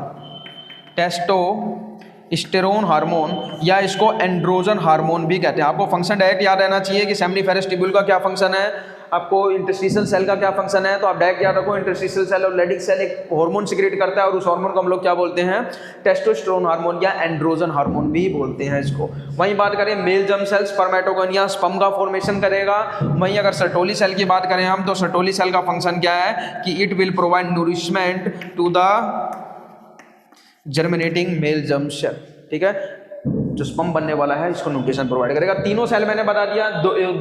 टेस्टोस्टेरोन हार्मोन, या इसको एंड्रोजन हार्मोन भी कहते हैं। आपको फंक्शन डायरेक्ट याद रहना चाहिए कि सेमनीफेरस ट्यूब्यूल का क्या फंक्शन है, आपको इंटरस्टिशियल सेल का क्या फंक्शन है, तो आप डायरेक्ट याद रखो इंटरस्टिशियल सेल और लेडिक सेल एक हार्मोन सिक्रेट करता है, और उस हार्मोन को हम लोग क्या बोलते हैं, टेस्टोस्टेरोन हार्मोन या एंड्रोजन हार्मोन भी बोलते हैं इसको। वहीं बात करें male germ cell, spermatogonia, sperm का फॉर्मेशन करेगा। वहीं अगर सर्टोली सेल की बात करें हम, तो सर्टोली सेल का फंक्शन क्या है कि it will provide nourishment to the germinating male germ cell, ठीक है। जो स्पर्म बनने वाला है इसको न्यूट्रिशन प्रोवाइड करेगा। तीनों सेल मैंने बता दिया,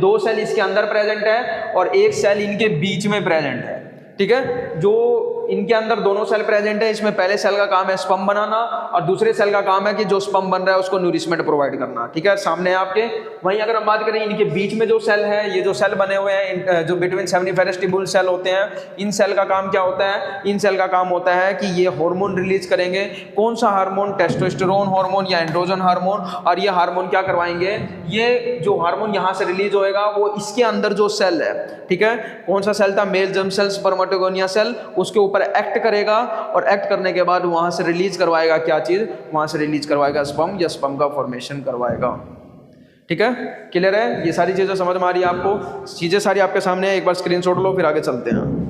दो सेल इसके अंदर प्रेजेंट है और एक सेल इनके बीच में प्रेजेंट है, ठीक है। जो इनके अंदर दोनों सेल प्रेजेंट है, इसमें पहले सेल का काम है स्पर्म बनाना और दूसरे सेल का काम है कि जो स्पर्म बन रहा है उसको न्यूरिशमेंट प्रोवाइड करना, ठीक है, सामने आपके। वहीं अगर हम बात करें इनके बीच में जो सेल है, ये जो सेल बने हुए हैं जो बिटवीन सेमनीफेरस ट्यूब्यूल सेल होते हैं, इन सेल का काम क्या होता है, इन सेल का काम होता है कि ये हार्मोन रिलीज करेंगे। कौन सा हार्मोन, टेस्टोस्टेरोन हार्मोन या एंड्रोजन हार्मोन, और ये हार्मोन क्या करवाएंगे, ये जो हार्मोन यहाँ से रिलीज होएगा वो इसके अंदर जो सेल है, ठीक है, कौन सा सेल था, male germ cell, spermatogonia cell, उसके ऊपर एक्ट करेगा और एक्ट करने के बाद वहां से रिलीज करवाएगा क्या चीज, वहां से रिलीज करवाएगा स्पर्म या स्पर्म का फॉर्मेशन करवाएगा। ठीक है, क्लियर है? ये सारी चीज़ें समझ में आ रही है आपको? चीज़ें सारी आपके सामने है, एक बार स्क्रीनशॉट लो फिर आगे चलते हैं।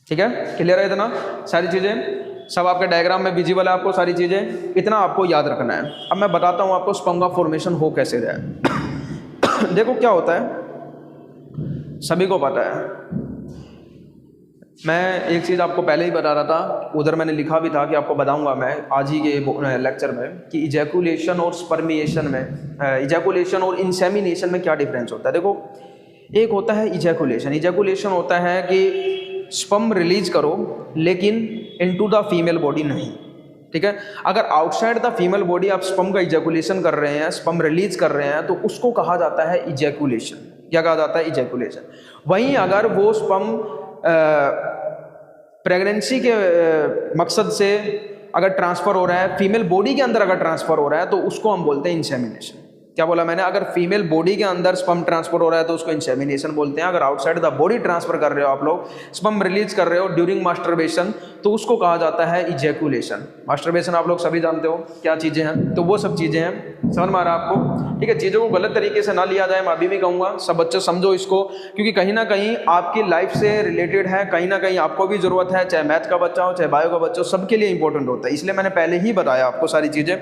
ठीक है, क्लियर है? इतना सारी चीज़ें सब आपके डायग्राम में विजिबल है आपको, सारी चीज़ें इतना आपको याद रखना है। अब मैं बताता हूँ आपको स्पर्म का फॉर्मेशन हो कैसे रहा है। देखो क्या होता है, सभी को पता है। मैं एक चीज़ आपको पहले ही बता रहा था, उधर मैंने लिखा भी था कि आपको बताऊंगा मैं आज ही के लेक्चर में कि इजैकुलेशन और स्पर्मिएशन में, इजैकुलेशन और इंसेमिनेशन में क्या डिफरेंस होता है। देखो, एक होता है इजैकुलेशन। इजैकुलेशन होता है कि स्पर्म रिलीज करो लेकिन इनटू द फीमेल बॉडी नहीं। ठीक है, अगर आउटसाइड द फीमेल बॉडी आप स्पर्म का इजैकुलेशन कर रहे हैं, स्पर्म रिलीज कर रहे हैं, तो उसको कहा जाता है इजैकुलेशन। क्या कहा जाता है? इजैकुलेशन। वहीं अगर वो स्पर्म प्रेगनेंसी के मकसद से अगर ट्रांसफ़र हो रहा है, फीमेल बॉडी के अंदर अगर ट्रांसफ़र हो रहा है, तो उसको हम बोलते हैं इंसेमिनेशन। क्या बोला मैंने? अगर फीमेल बॉडी के अंदर स्पर्म ट्रांसफर हो रहा है तो उसको इंसेमिनेशन बोलते हैं। अगर आउटसाइड द बॉडी ट्रांसफर कर रहे हो आप लोग, स्पर्म रिलीज कर रहे हो ड्यूरिंग मास्टरबेशन, तो उसको कहा जाता है इजैकुलेशन। मास्टरबेशन आप लोग सभी जानते हो क्या चीज़ें हैं, तो वो सब चीज़ें हैं। समझ में आ रहा है आपको? ठीक है, चीज़ों को गलत तरीके से ना लिया जाए, मैं अभी भी कहूँगा सब बच्चे समझो इसको, क्योंकि कहीं ना कहीं आपकी लाइफ से रिलेटेड है, कहीं ना कहीं आपको भी ज़रूरत है, चाहे मैथ का बच्चा हो चाहे बायो का बच्चा हो, सबके लिए इंपॉर्टेंट होता है। इसलिए मैंने पहले ही बताया आपको सारी चीज़ें।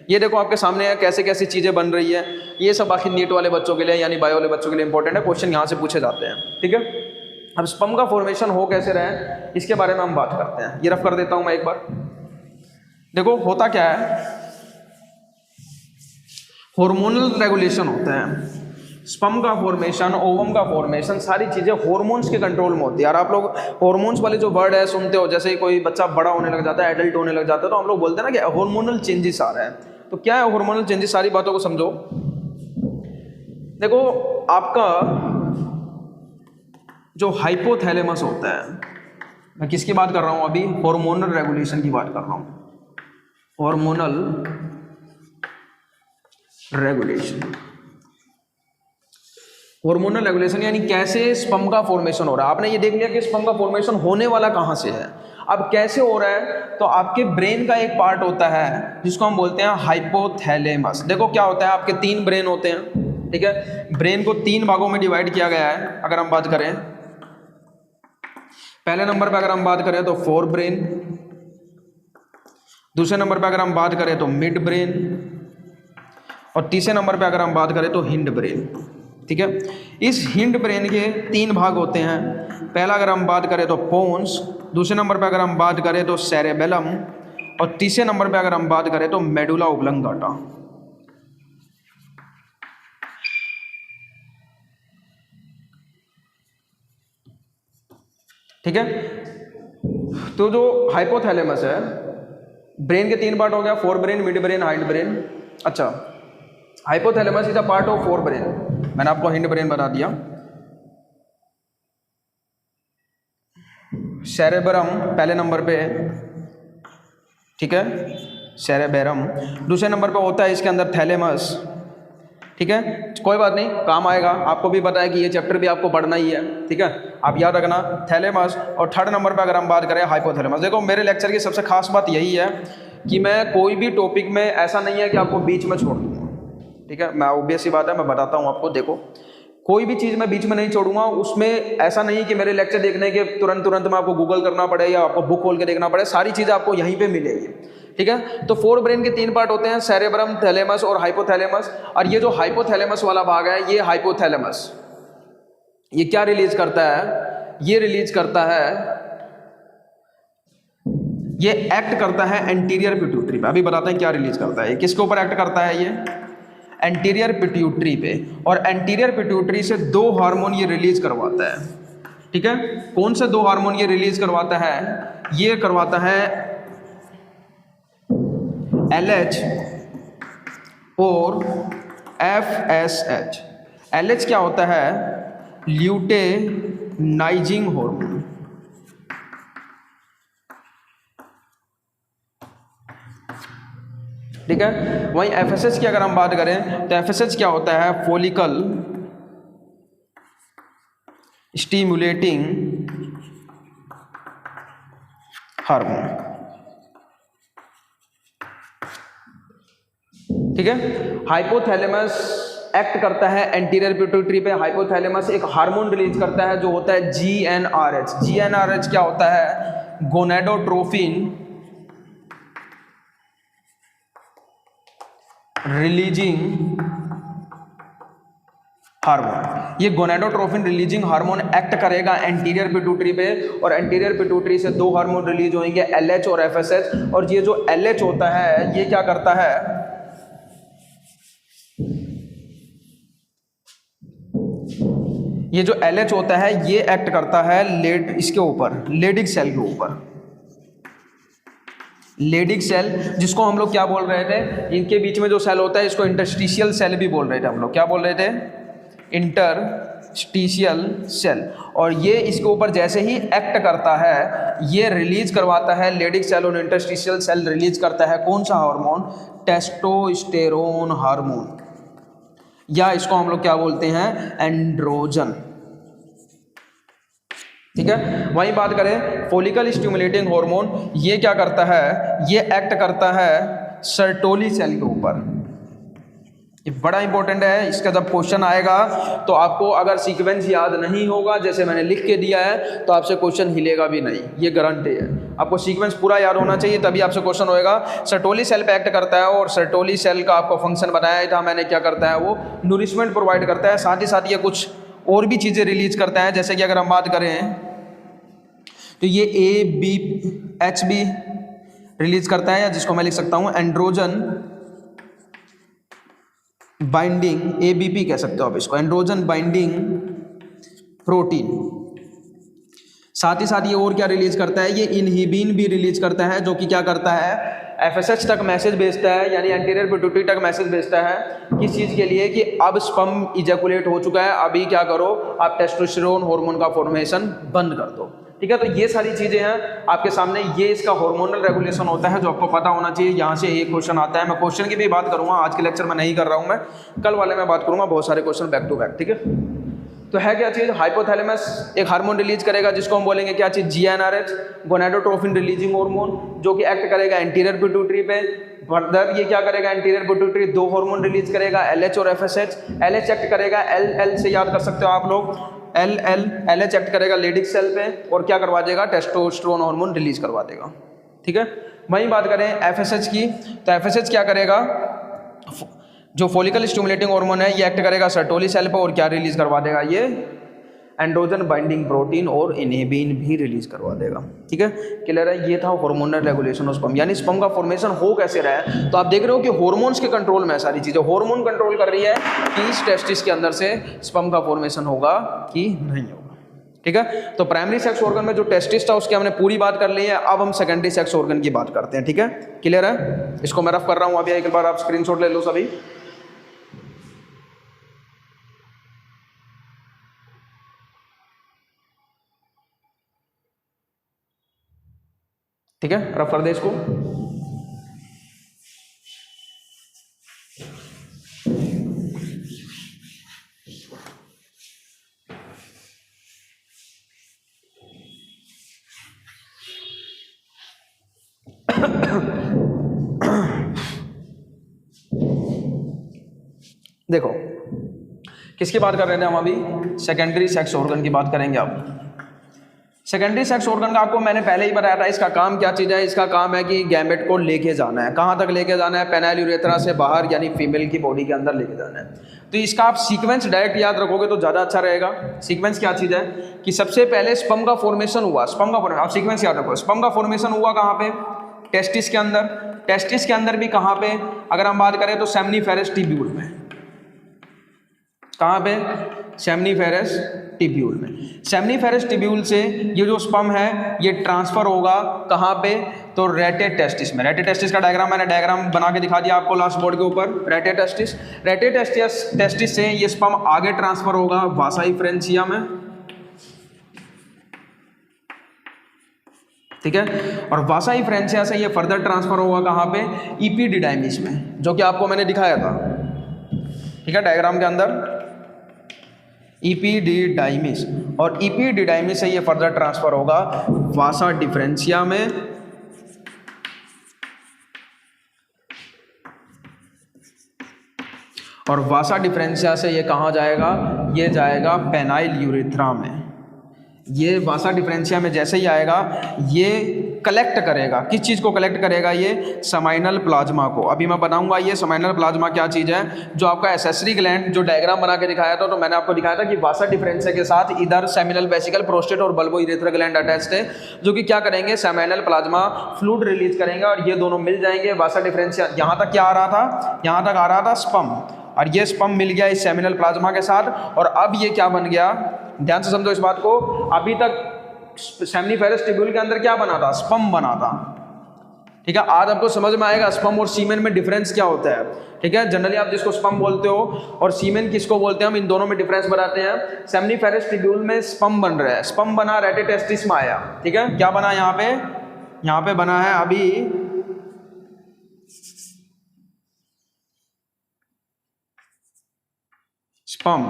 ये देखो आपके सामने है कैसे कैसी चीज़ें बन रही है, ये सब आखिर नीट वाले बच्चों के लिए यानी बायो वाले बच्चों के लिए इंपॉर्टेंट है, क्वेश्चन यहाँ से पूछे जाते हैं। ठीक है, अब स्पर्म का फॉर्मेशन हो कैसे रहा है इसके बारे में हम बात करते हैं। ये रफ कर देता हूँ मैं एक बार। देखो होता क्या है, हार्मोनल रेगुलेशन होता है। स्पर्म का फॉर्मेशन, ओवम का फॉर्मेशन, सारी चीज़ें हॉर्मोन्स के कंट्रोल में होती है। और आप लोग हॉर्मोन्स वाले जो वर्ड है सुनते हो, जैसे कोई बच्चा बड़ा होने लग जाता है, एडल्ट होने लग जाता है, तो हम लोग बोलते हैं ना कि हार्मोनल चेंजेस आ रहे हैं। तो क्या है हार्मोनल चेंजेस? सारी बातों को समझो। देखो आपका जो हाइपोथैलेमस होता है, मैं किसकी बात कर रहा हूं अभी? हार्मोनल रेगुलेशन की बात कर रहा हूं। हार्मोनल रेगुलेशन, हार्मोनल रेगुलेशन यानी कैसे स्पर्म का फॉर्मेशन हो रहा है। आपने ये देख लिया कि स्पर्म का फॉर्मेशन होने वाला कहां से है, अब कैसे हो रहा है, तो आपके ब्रेन का एक पार्ट होता है जिसको हम बोलते हैं हाइपोथैलेमस। देखो क्या होता है, आपके 3 ब्रेन होते हैं। ठीक है, ब्रेन को 3 भागों में डिवाइड किया गया है। अगर हम बात करें पहले नंबर पे अगर हम बात करें तो फोर ब्रेन, दूसरे नंबर पे अगर हम बात करें तो मिड ब्रेन, और तीसरे नंबर पे अगर हम बात करें तो हिंड ब्रेन। ठीक है, इस हिंड ब्रेन के 3 भाग होते हैं। पहला अगर हम बात करें तो पोन्स, दूसरे नंबर पे अगर हम बात करें तो सेरेबेलम, और तीसरे नंबर पे अगर हम बात करें तो मेडुला ओब्लंगाटा। ठीक है, तो जो हाइपोथैलेमस है, ब्रेन के 3 पार्ट हो गया, forebrain, midbrain, hindbrain. अच्छा, hypothalamus is a part of forebrain, मैंने आपको हिंड ब्रेन बता दिया। सेरेबरम पहले नंबर पे है, ठीक है, सेरेबेरम। दूसरे नंबर पे होता है इसके अंदर थैलेमस। ठीक है, कोई बात नहीं, काम आएगा, आपको भी पता है कि ये चैप्टर भी आपको पढ़ना ही है। ठीक है, आप याद रखना थैलेमस। और थर्ड नंबर पे अगर हम बात करें हाइपोथैलेमस। देखो मेरे लेक्चर की सबसे खास बात यही है कि मैं कोई भी टॉपिक में ऐसा नहीं है कि आपको बीच में छोड़ दूँगा। ठीक है, मैं ऑब्वियस सी बात है, मैं बताता हूँ आपको। देखो कोई भी चीज़ मैं बीच में नहीं छोड़ूंगा, उसमें ऐसा नहीं कि मेरे लेक्चर देखने के तुरंत में आपको गूगल करना पड़े या आपको बुक खोल के देखना पड़े, सारी चीज़ें आपको यहीं पे मिलेगी। ठीक है, तो फोर ब्रेन के 3 पार्ट होते हैं, सेरेब्रम, थैलेमस और हाइपोथैलेमस। और ये जो हाइपोथैलेमस वाला भाग है, ये हाइपोथैलेमस ये क्या रिलीज करता है? ये रिलीज करता है, ये एक्ट करता है एंटीरियर पिट्यूटरी पे। अभी बताते हैं क्या रिलीज करता है। ये किसके ऊपर एक्ट करता है? ये एंटीरियर पिट्यूटरी पे। और एंटीरियर पिट्यूटरी से 2 हार्मोन ये रिलीज करवाता है। ठीक है, कौन से 2 हार्मोन ये रिलीज करवाता है? ये करवाता है LH और FSH। LH क्या होता है? Luteinising hormone. ठीक है, वहीं FSH की अगर हम बात करें तो FSH क्या होता है? Follicle stimulating hormone. ठीक है, हाइपोथैलेमस एक्ट करता है एंटीरियर पिट्यूटरी पे। हाइपोथैलेमस एक हार्मोन रिलीज करता है जो होता है GnRH। GnRH क्या होता है? Gonadotrophin releasing hormone. ये गोनेडोट्रोफिन रिलीजिंग हार्मोन एक्ट करेगा एंटीरियर पिट्यूटरी पे, और एंटीरियर पिट्यूटरी से दो हार्मोन रिलीज होंगे, LH और FSH। और ये जो LH होता है ये क्या करता है? ये जो LH होता है ये एक्ट करता है इसके ऊपर, लेडिक सेल के ऊपर। लेडिक सेल, जिसको हम लोग क्या बोल रहे थे? इनके बीच में जो सेल होता है इसको इंटरस्टिशियल सेल भी बोल रहे थे हम लोग। क्या बोल रहे थे? Interstitial cell. और ये इसके ऊपर जैसे ही एक्ट करता है ये रिलीज करवाता है, लेडिक सेल और इंटरस्टिशियल सेल रिलीज करता है कौन सा हार्मोन? टेस्टोस्टेरोन हार्मोन, या इसको हम लोग क्या बोलते हैं? एंड्रोजन। ठीक है, वही बात करें फॉलिकल स्टिमुलेटिंग हार्मोन, ये क्या करता है? ये एक्ट करता है सर्टोली सेल के ऊपर। ये बड़ा इंपॉर्टेंट है, इसका जब क्वेश्चन आएगा तो आपको अगर सीक्वेंस याद नहीं होगा जैसे मैंने लिख के दिया है तो आपसे क्वेश्चन हिलेगा भी नहीं, ये गारंटी है। आपको सीक्वेंस पूरा याद होना चाहिए तभी आपसे क्वेश्चन होएगा। सर्टोली सेल पे एक्ट करता है, और सर्टोली सेल का आपको फंक्शन बताया था मैंने, क्या करता है? वो नूरिशमेंट प्रोवाइड करता है, साथ ही साथ ये कुछ और भी चीज़ें रिलीज करता है। जैसे कि अगर हम बात करें तो ये ABHB रिलीज करता है, या जिसको मैं लिख सकता हूँ एंड्रोजन बाइंडिंग, ABP कह सकते हो आप इसको, एंड्रोजन बाइंडिंग प्रोटीन। साथ ही साथ ये और क्या रिलीज करता है? ये इनहिबिन भी रिलीज करता है, जो कि क्या करता है? FSH तक मैसेज भेजता है, यानी एंटीरियर पिट्यूटरी तक मैसेज भेजता है। किस चीज़ के लिए? कि अब स्पर्म इजैकुलेट हो चुका है, अभी क्या करो? आप टेस्टोस्टेरोन हार्मोन का फॉर्मेशन बंद कर दो। ठीक है, तो ये सारी चीज़ें हैं आपके सामने, ये इसका हार्मोनल रेगुलेशन होता है जो आपको पता होना चाहिए। यहाँ से एक क्वेश्चन आता है, मैं क्वेश्चन की भी बात करूँगा, आज के लेक्चर में नहीं कर रहा हूँ मैं, कल वाले में बात करूँगा, बहुत सारे क्वेश्चन बैक टू बैक। ठीक है, तो है क्या चीज़? हाइपोथैलेमस एक हार्मोन रिलीज करेगा जिसको हम बोलेंगे क्या चीज़? GnRH, गोनेडोट्रोफिन रिलीजिंग हार्मोन, जो कि एक्ट करेगा एंटीरियर पिट्यूटरी पे। फर्दर ये क्या करेगा? एंटीरियर पिट्यूटरी दो हार्मोन रिलीज करेगा, LH और FSH। LH एक्ट करेगा, LL से याद कर सकते हो आप लोग, LH एक्ट करेगा लेडिक सेल पे और क्या करवा देगा? टेस्टोस्टेरोन हार्मोन रिलीज करवा देगा। ठीक है, वही बात करें FSH की, तो FSH क्या करेगा? जो फॉलिकल स्टिमुलेटिंग हार्मोन है ये एक्ट करेगा सर्टोली सेल पर और क्या रिलीज करवा देगा? ये एंड्रोजन बाइंडिंग प्रोटीन और इनहिबिन भी रिलीज करवा देगा। ठीक है, क्लियर है? ये था हार्मोनल रेगुलेशन ऑफ स्पर्म, यानी स्पर्म का फॉर्मेशन हो कैसे रहा है। तो आप देख रहे हो कि हार्मोन्स के कंट्रोल में सारी चीजें, हार्मोन कंट्रोल कर रही है कि इस टेस्टिस के अंदर से स्पर्म का फॉर्मेशन होगा कि नहीं होगा। ठीक है, तो प्राइमरी सेक्स ऑर्गन में जो टेस्टिस था उसकी हमने पूरी बात कर ली है। अब हम सेकेंडरी सेक्स ऑर्गन की बात करते हैं। ठीक है, क्लियर है? इसको मैं रफ कर रहा हूँ अभी, एक बार आप स्क्रीनशॉट ले लो सभी। ठीक है, रफ कर दे इसको। देखो किसकी बात कर रहे थे हम अभी? सेकेंडरी सेक्स ऑर्गन की बात करेंगे अब। सेकेंडरी सेक्स ऑर्गन का आपको मैंने पहले ही बताया था, इसका काम क्या चीज़ है? इसका काम है कि गैमेट को लेके जाना है। कहाँ तक लेके जाना है? पेनाइल यूरेथ्रा से बाहर, यानी फीमेल की बॉडी के अंदर लेके जाना है। तो इसका आप सीक्वेंस डायरेक्ट याद रखोगे तो ज़्यादा अच्छा रहेगा। सीक्वेंस क्या चीज़ है कि सबसे पहले स्पर्म का फॉर्मेशन हुआ, स्पर्म का फॉर्मेशन, आप सीक्वेंस याद रखो। स्पर्म का फॉर्मेशन हुआ कहाँ पे? टेस्टिस के अंदर। टेस्टिस के अंदर भी कहाँ पे? अगर हम बात करें तो सेमनीफेरस टिब्यूल में। कहाँ पे? सेमनीफेरस टिब्यूल में। सेमनीफेरस टिब्यूल से ये जो स्पर्म है ये ट्रांसफर होगा कहाँ पे? तो रेटे टेस्टिस में। रेटे टेस्टिस का डायग्राम मैंने बना के दिखा दिया आपको लास्ट बोर्ड के ऊपर। रेटे टेस्टिस, रेटे टेस्टिस से ये स्पर्म आगे ट्रांसफर होगा वासा इफ्रेंसिया में। ठीक है, और वासा इफ्रेंसिया से ये फर्दर ट्रांसफर होगा कहाँ पे? इपीडिडाइमिस में, जो कि आपको मैंने दिखाया था। ठीक है, डायग्राम के अंदर इपीडिडाइमिस, और इपीडिडाइमिस से ये फर्दर ट्रांसफर होगा वासा डिफरेंशिया में, और वासा डिफरेंशिया से ये कहाँ जाएगा, ये जाएगा पेनाइल यूरेथ्रा में। ये वासा डिफरेंशिया में जैसे ही आएगा ये कलेक्ट करेगा, किस चीज़ को कलेक्ट करेगा, ये समाइनल प्लाज्मा को। अभी मैं बताऊंगा ये समाइनल प्लाज्मा क्या चीज़ है। जो आपका एसेसरी ग्लैंड जो डायग्राम बना के दिखाया था, तो मैंने आपको दिखाया था कि वासा डिफरेंशिया के साथ इधर सेमिनल वेसिकल, प्रोस्टेट और बल्बो यूरेथ्रा ग्लैंड अटैच्ड है, जो कि क्या करेंगे, समाइनल प्लाज्मा फ्लूइड रिलीज करेंगे और ये दोनों मिल जाएंगे। वासा डिफरेंशिया यहाँ तक क्या आ रहा था, यहाँ तक आ रहा था स्पम, और ये स्पम मिल गया इस सेमिनल प्लाज्मा के साथ, और अब ये क्या बन गया, ध्यान से समझो इस बात को। अभी तक सेमिनिफेरस ट्यूब्यूल के अंदर क्या बना था, स्पम बना था, ठीक है। आज आपको समझ में आएगा स्पम और सीमेन में डिफरेंस क्या होता है, ठीक है। जनरली आप जिसको स्पम बोलते हो और सीमेन किसको बोलते हैं, हम इन दोनों में डिफरेंस बताते हैं। सेमिनिफेरस ट्यूब्यूल में स्पम बन रहा है, स्पम बना रेटिटेस्टिस में आया, ठीक है। क्या बना यहाँ पे बना है अभी स्पम,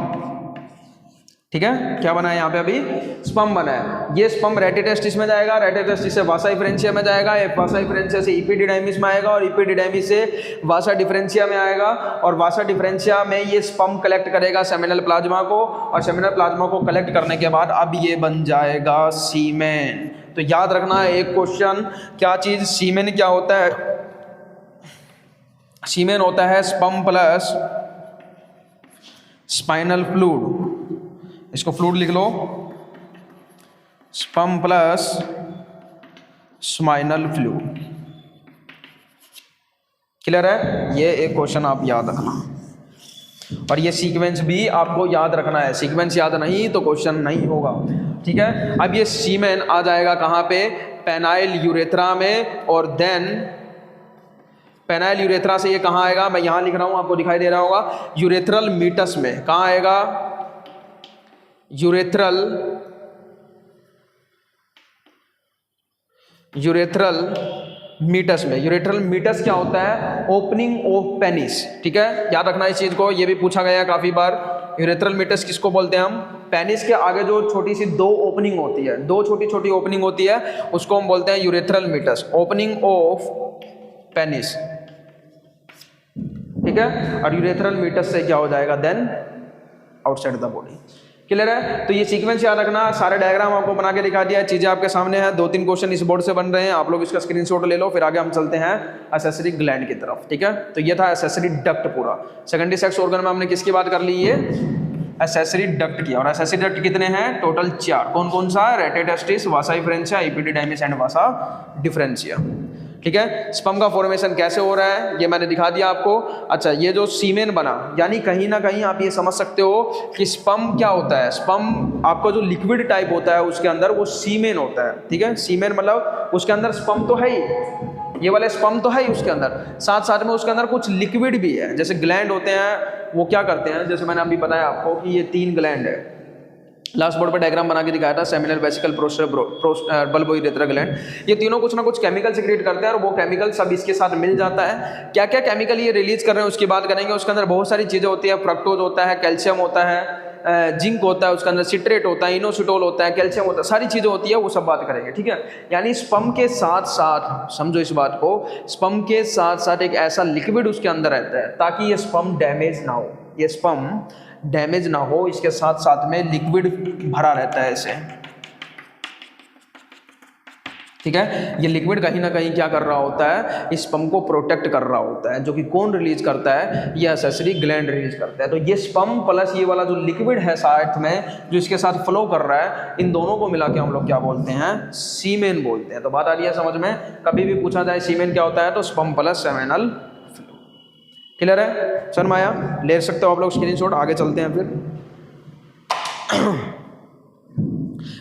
ठीक है। क्या बना है यहाँ पे, अभी स्पम बना है। ये स्पम रेटिटेस्टिस में जाएगा, रेटिटेस्टिस से वासा डिफरेंशिया में जाएगा, वासा डिफरेंशिया से इपीडिडाइमिस में आएगा, और इपीडिडाइमिस से वासा डिफरेंशिया में आएगा, और वासा डिफरेंशिया में ये स्पम कलेक्ट करेगा सेमिनल प्लाज्मा को, और सेमिनल प्लाज्मा को कलेक्ट करने के बाद अब ये बन जाएगा सीमेन। तो याद रखना एक क्वेश्चन, क्या चीज, सीमेन क्या होता है, सीमेन होता है स्पम प्लस स्पाइनल फ्लूइड, इसको फ्लूइड लिख लो, sperm plus spinal fluid. Clear है, ये एक क्वेश्चन आप याद रखना, और ये सीक्वेंस भी आपको याद रखना है। सीक्वेंस याद नहीं तो क्वेश्चन नहीं होगा, ठीक है। अब ये सीमेन आ जाएगा कहाँ पे, पेनाइल यूरेथ्रा में, और देन पेनाइल यूरेथ्रा से ये कहाँ आएगा, मैं यहाँ लिख रहा हूँ, आपको दिखाई दे रहा होगा, यूरेथ्रल मीटस में। कहाँ आएगा, यूरेथ्रल मीटस में। यूरेथ्रल मीटस क्या होता है, ओपनिंग ऑफ पेनिस, ठीक है। याद रखना इस चीज को, ये भी पूछा गया काफी बार। यूरेथ्रल मीटस किसको बोलते हैं हम, पेनिस के आगे जो छोटी सी दो ओपनिंग होती है, दो छोटी छोटी ओपनिंग होती है, उसको हम बोलते हैं urethral meatus, opening of penis, ठीक है। और यूरेथ्रल मीटस से क्या हो जाएगा, then outside the body. Clear है, तो ये सीक्वेंस याद रखना। सारे डायग्राम आपको बना के दिखा दिया है, चीजें आपके सामने हैं, 2-3 क्वेश्चन इस बोर्ड से बन रहे हैं, आप लोग इसका स्क्रीनशॉट ले लो। फिर आगे हम चलते हैं एक्सेसरी ग्लैंड की तरफ, ठीक है। तो ये था एक्सेसरी डक्ट पूरा। सेकेंडरी सेक्स ऑर्गन में हमने किसकी बात कर ली, ये एक्सेसरी डक्ट की। और एक्सेसरी डक्ट कितने हैं, टोटल 4। कौन कौन सा, rete testis, vasa deferentia, epididymis and vasa deferentia, ठीक है। स्पम का फॉर्मेशन कैसे हो रहा है ये मैंने दिखा दिया आपको। अच्छा, ये जो सीमेन बना, यानी कहीं ना कहीं आप ये समझ सकते हो कि स्पम क्या होता है, स्पम आपका जो लिक्विड टाइप होता है उसके अंदर वो सीमेन होता है, ठीक है। सीमेन मतलब उसके अंदर स्पम तो है ही, ये वाले स्पम तो है ही उसके अंदर, साथ साथ में उसके अंदर कुछ लिक्विड भी है। जैसे ग्लैंड होते हैं वो क्या करते हैं, जैसे मैंने अभी बताया आपको कि ये 3 ग्लैंड है, लास्ट बोर्ड पर डायग्राम बना के दिखाया था, seminal vesicle, prostate, bulbo urethra gland. ये तीनों कुछ ना कुछ केमिकल सीक्रेट करते हैं, और वो केमिकल सब इसके साथ मिल जाता है। क्या क्या केमिकल ये रिलीज कर रहे हैं उसकी बात करेंगे। उसके अंदर बहुत सारी चीजें होती है, फ्रक्टोज होता है, कैल्शियम होता है, जिंक होता है, उसके अंदर सिट्रेट होता है, इनोसिटोल होता है, कैल्शियम होता है, सारी चीजें होती है, वो सब बात करेंगे, ठीक है। यानी स्पम के साथ साथ, समझो इस बात को, स्पम के साथ साथ एक ऐसा लिक्विड उसके अंदर रहता है ताकि ये स्पम डैमेज ना हो, ये स्पम डैमेज ना हो, इसके साथ साथ में लिक्विड भरा रहता है ऐसे, ठीक है। ये लिक्विड कहीं ना कहीं क्या कर रहा होता है, इस स्पम को प्रोटेक्ट कर रहा होता है, जो कि कौन रिलीज करता है, ये एक्सेसरी ग्लैंड रिलीज करता है। तो ये स्पम प्लस ये वाला जो लिक्विड है साथ में जो इसके साथ फ्लो कर रहा है, इन दोनों को मिला के हम लोग क्या बोलते हैं, सीमेन बोलते हैं। तो बात आ रही है समझ में, कभी भी पूछा जाए सीमेन क्या होता है तो स्पम प्लस सेमिनल। क्लियर है, समझ में आया, ले सकते हो आप लोग स्क्रीनशॉट। आगे चलते हैं फिर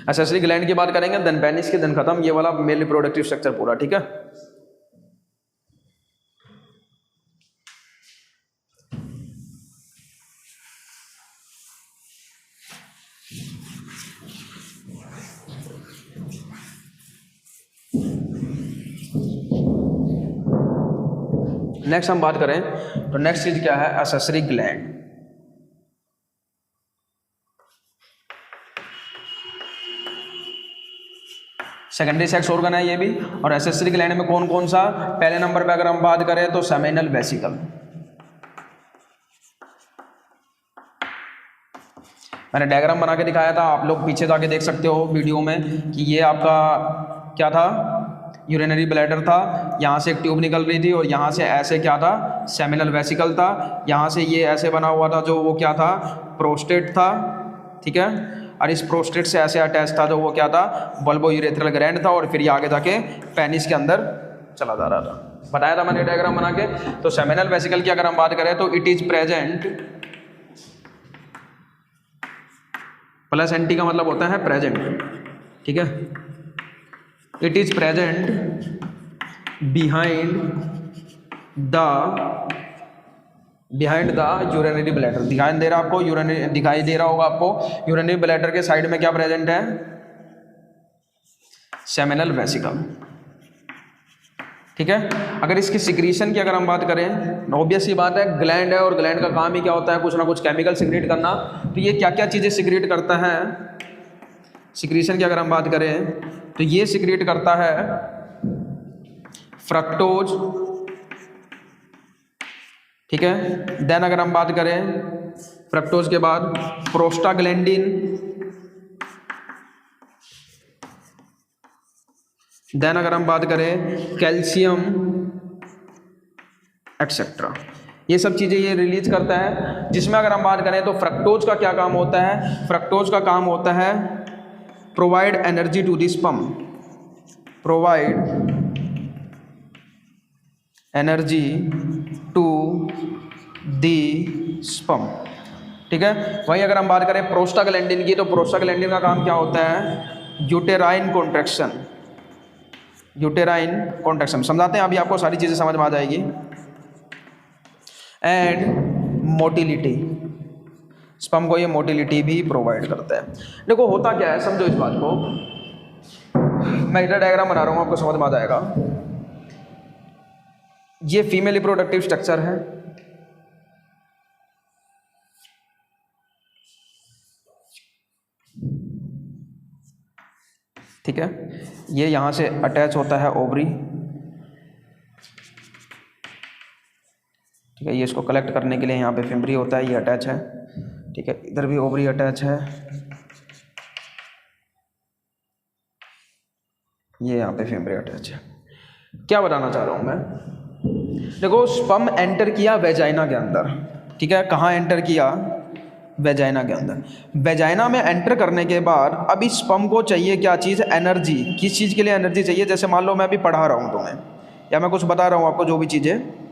एक्सेसरी ग्लैंड की बात करेंगे, देन पेनिस के, देन खत्म, ये वाला मेल रिप्रोडक्टिव स्ट्रक्चर पूरा, ठीक है। नेक्स्ट हम बात करें तो नेक्स्ट चीज क्या है, accessory gland. Secondary sex organ है ये भी। और एसेसरी ग्लैंड में कौन कौन सा, पहले नंबर पे अगर हम बात करें तो सेमिनल वेसिकल। मैंने डायग्राम बना के दिखाया था, आप लोग पीछे जाके देख सकते हो वीडियो में कि ये आपका क्या था, यूरिनरी ब्लैडर था, यहाँ से एक ट्यूब निकल रही थी और यहाँ से ऐसे क्या था, सेमिनल वेसिकल था। यहाँ से ये ऐसे बना हुआ था जो वो क्या था, प्रोस्टेट था, ठीक है। और इस प्रोस्टेट से ऐसे अटैच था जो वो क्या था, बल्बो यूरेथ्रल ग्लैंड था। और फिर ये आगे जाके पेनिस के अंदर चला जा रहा था, बताया था मैंने डायग्राम बना के। तो सेमिनल वेसिकल की अगर हम बात करें तो it is present, plus anti का मतलब होता है प्रेजेंट, ठीक है। It is present behind the urinary bladder. दिखाई दे रहा आपको, दिखाई दे रहा होगा आपको, यूरिनरी ब्लैडर के साइड में क्या प्रेजेंट है, सेमिनल वेसिकल, ठीक है। अगर इसकी सिक्रीशन की अगर हम बात करें, ऑब्वियस ही बात है, ग्लैंड है और ग्लैंड का काम ही क्या होता है, कुछ ना कुछ केमिकल सिक्रीट करना। तो ये क्या क्या चीज़ें सिक्रीट करता है, सिक्रीशन की अगर हम बात करें तो ये सिक्रीट करता है फ्रक्टोज, ठीक है। देन अगर हम बात करें फ्रक्टोज के बाद प्रोस्टाग्लैंडिन, देन अगर हम बात करें कैल्शियम एक्सेट्रा, ये सब चीज़ें ये रिलीज करता है। जिसमें अगर हम बात करें तो फ्रक्टोज का क्या काम होता है, फ्रक्टोज का काम होता है provide energy to the sperm, provide energy to the sperm, ठीक है। वहीं अगर हम बात करें प्रोस्टाग्लैंडिन की, तो प्रोस्टाग्लैंडिन का काम क्या होता है, यूटेराइन कॉन्ट्रैक्शन, यूटेराइन कॉन्ट्रैक्शन समझाते हैं, अभी आपको सारी चीज़ें समझ में आ जाएगी। एंड मोटिलिटी, स्पर्म को ये मोटिलिटी भी प्रोवाइड करता है। देखो होता क्या है, समझो इस बात को, मैं इधर डायग्राम बना रहा हूँ, आपको समझ में आ जाएगा। ये फीमेल रिप्रोडक्टिव स्ट्रक्चर है, ठीक है। ये यहाँ से अटैच होता है ओवरी, ठीक है। ये इसको कलेक्ट करने के लिए यहाँ पे फिम्बरी होता है, ये अटैच है, ठीक है। इधर भी ओवरी अटैच है, ये यहाँ पे फिम्बरी अटैच है। क्या बताना चाह रहा हूँ मैं, देखो स्पर्म एंटर किया वेजाइना के अंदर, ठीक है। कहाँ एंटर किया, वेजाइना के अंदर। वेजाइना में एंटर करने के बाद अब इस स्पर्म को चाहिए क्या चीज़, एनर्जी। किस चीज़ के लिए एनर्जी चाहिए, जैसे मान लो मैं अभी पढ़ा रहा हूँ तुम्हें, या मैं कुछ बता रहा हूँ आपको जो भी चीज़ें,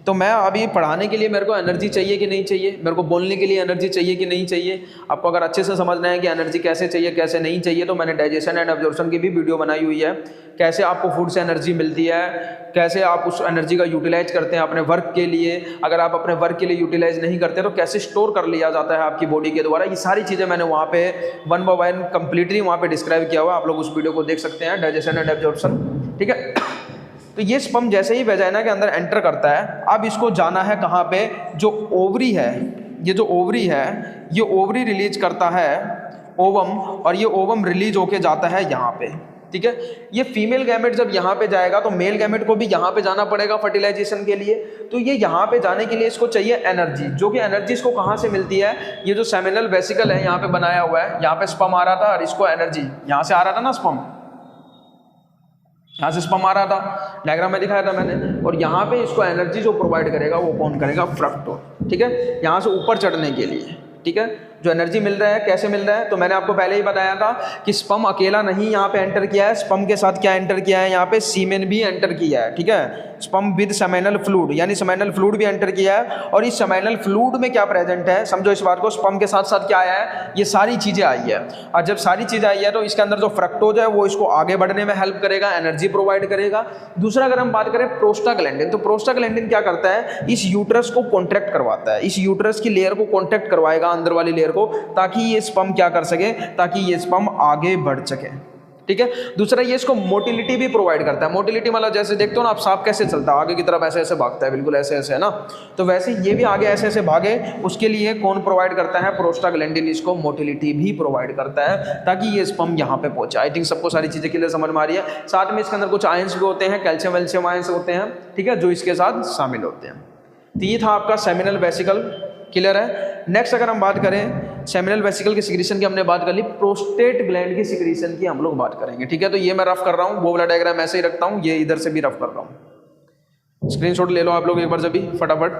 तो मैं अभी पढ़ाने के लिए मेरे को एनर्जी चाहिए कि नहीं चाहिए, मेरे को बोलने के लिए एनर्जी चाहिए कि नहीं चाहिए। आपको अगर अच्छे से समझना है कि एनर्जी कैसे चाहिए कैसे नहीं चाहिए, तो मैंने डाइजेशन एंड एब्जॉर्प्शन की भी वीडियो बनाई हुई है, कैसे आपको फूड से एनर्जी मिलती है, कैसे आप उस एनर्जी का यूटिलाइज करते हैं अपने वर्क के लिए, अगर आप अपने वर्क के लिए यूटिलाइज नहीं करते तो कैसे स्टोर कर लिया जाता है आपकी बॉडी के द्वारा। ये सारी चीज़ें मैंने वहाँ पे वन बाय वन कंप्लीटली वहाँ पे डिस्क्राइब किया हुआ, आप लोग उस वीडियो को देख सकते हैं, डाइजेशन एंड एब्जॉर्प्शन, ठीक है। तो ये स्पर्म जैसे ही वेजाइना के अंदर एंटर करता है, अब इसको जाना है कहाँ पे, जो ओवरी है, ये जो ओवरी है, ये ओवरी रिलीज करता है ओवम, और ये ओवम रिलीज होके जाता है यहाँ पे, ठीक है। ये फीमेल गैमेट जब यहाँ पे जाएगा तो मेल गैमेट को भी यहाँ पे जाना पड़ेगा फर्टिलाइजेशन के लिए। तो ये यहाँ पे जाने के लिए इसको चाहिए एनर्जी, जो कि एनर्जी इसको कहाँ से मिलती है, ये जो सेमिनल वेसिकल है यहाँ पे बनाया हुआ है, यहाँ पे स्पर्म आ रहा था और इसको एनर्जी यहाँ से आ रहा था ना, स्पर्म यहाँ से स्पर्म आ रहा था, डायग्राम में दिखाया था मैंने। और यहाँ पे इसको एनर्जी जो प्रोवाइड करेगा वो कौन करेगा, फ्रक्टोज, ठीक है। यहाँ से ऊपर चढ़ने के लिए, ठीक है, जो एनर्जी मिल रहा है कैसे मिल रहा है, तो मैंने आपको पहले ही बताया था कि स्पर्म अकेला नहीं यहाँ पे एंटर किया है, स्पर्म के साथ क्या एंटर किया है, यहाँ पे सीमेन भी एंटर किया है, ठीक है। स्पर्म विद सेमिनल फ्लूइड, यानी सेमिनल फ्लूइड भी एंटर किया है। और इस सेमिनल फ्लूइड में क्या प्रेजेंट है, समझो इस बात को, स्पर्म के साथ साथ क्या आया है, ये सारी चीज़ें आई है। और जब सारी चीज़ें आई है तो इसके अंदर जो फ्रक्टोज है वो इसको आगे बढ़ने में हेल्प करेगा, एनर्जी प्रोवाइड करेगा। दूसरा अगर हम बात करें प्रोस्टाग्लैंडिन, तो प्रोस्टाग्लैंडिन क्या करता है, इस यूट्रस को कॉन्ट्रैक्ट करवाता है, इस यूट्रस की लेयर को कॉन्ट्रैक्ट करवाएगा, अंदर वाली लेयर को, ताकि ये स्पर्म क्या कर सके, ताकि ये स्पर्म आगे बढ़ सके, ठीक है। दूसरा ये इसको मोटिलिटी भी प्रोवाइड करता है। मोटिलिटी मतलब जैसे देखते हो ना आप सांप कैसे चलता है, आगे की तरफ ऐसे ऐसे भागता है, बिल्कुल ऐसे ऐसे, है ना। तो वैसे ये भी आगे ऐसे ऐसे भागे, उसके लिए कौन प्रोवाइड करता है, प्रोस्टाग्लैंडिन इसको मोटिलिटी भी प्रोवाइड करता है ताकि ये स्पर्म यहाँ पे पहुंचे। आई थिंक सबको सारी चीज़ें क्लियर समझ में आ रही है। साथ में इसके अंदर कुछ आयंस भी होते हैं, कैल्शियम वेल्शियम आयंस होते हैं, ठीक है, जो इसके साथ शामिल होते हैं। तो ये था आपका सेमिनल वेसिकल, क्लियर है। नेक्स्ट अगर हम बात करें सेमिनल वेसिकल की सिक्रीशन की, हमने बात कर ली, प्रोस्टेट ग्लैंड की सिक्रीशन की हम लोग बात करेंगे, ठीक है। तो ये मैं रफ कर रहा हूँ, वो वाला डायग्राम ऐसे ही रखता हूँ, ये इधर से भी रफ कर रहा हूँ। स्क्रीनशॉट ले लो आप लोग एक बार जब भी फटाफट,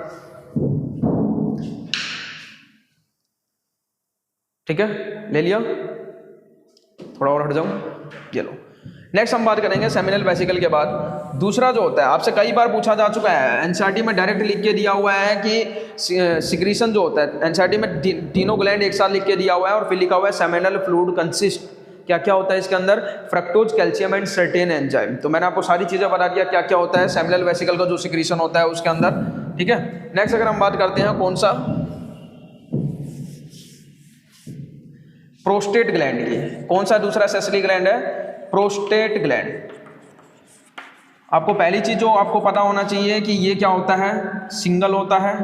ठीक है, ले लिया, थोड़ा और हट जाऊँ, ये लो। नेक्स्ट हम बात करेंगे सेमिनल वेसिकल के बाद दूसरा जो होता है, आपसे कई बार पूछा जा चुका है, एनसीईआरटी में डायरेक्ट लिख के दिया हुआ है कि सिक्रीशन जो होता है, एनसीईआरटी में तीनों ग्लैंड एक साथ लिख के दिया हुआ है और फिर लिखा हुआ है सेमिनल फ्लूइड कंसिस्ट, क्या क्या होता है इसके अंदर, fructose, calcium and certain enzyme. तो मैंने आपको सारी चीज़ें बता दिया क्या क्या होता है सेमिनल वेसिकल का जो सिक्रीशन होता है उसके अंदर, ठीक है। नेक्स्ट अगर हम बात करते हैं कौन सा, प्रोस्टेट ग्लैंड की, कौन सा दूसरा एसेसरी ग्लैंड है, प्रोस्टेट ग्लैंड। आपको पहली चीज जो आपको पता होना चाहिए कि ये क्या होता है, सिंगल होता है,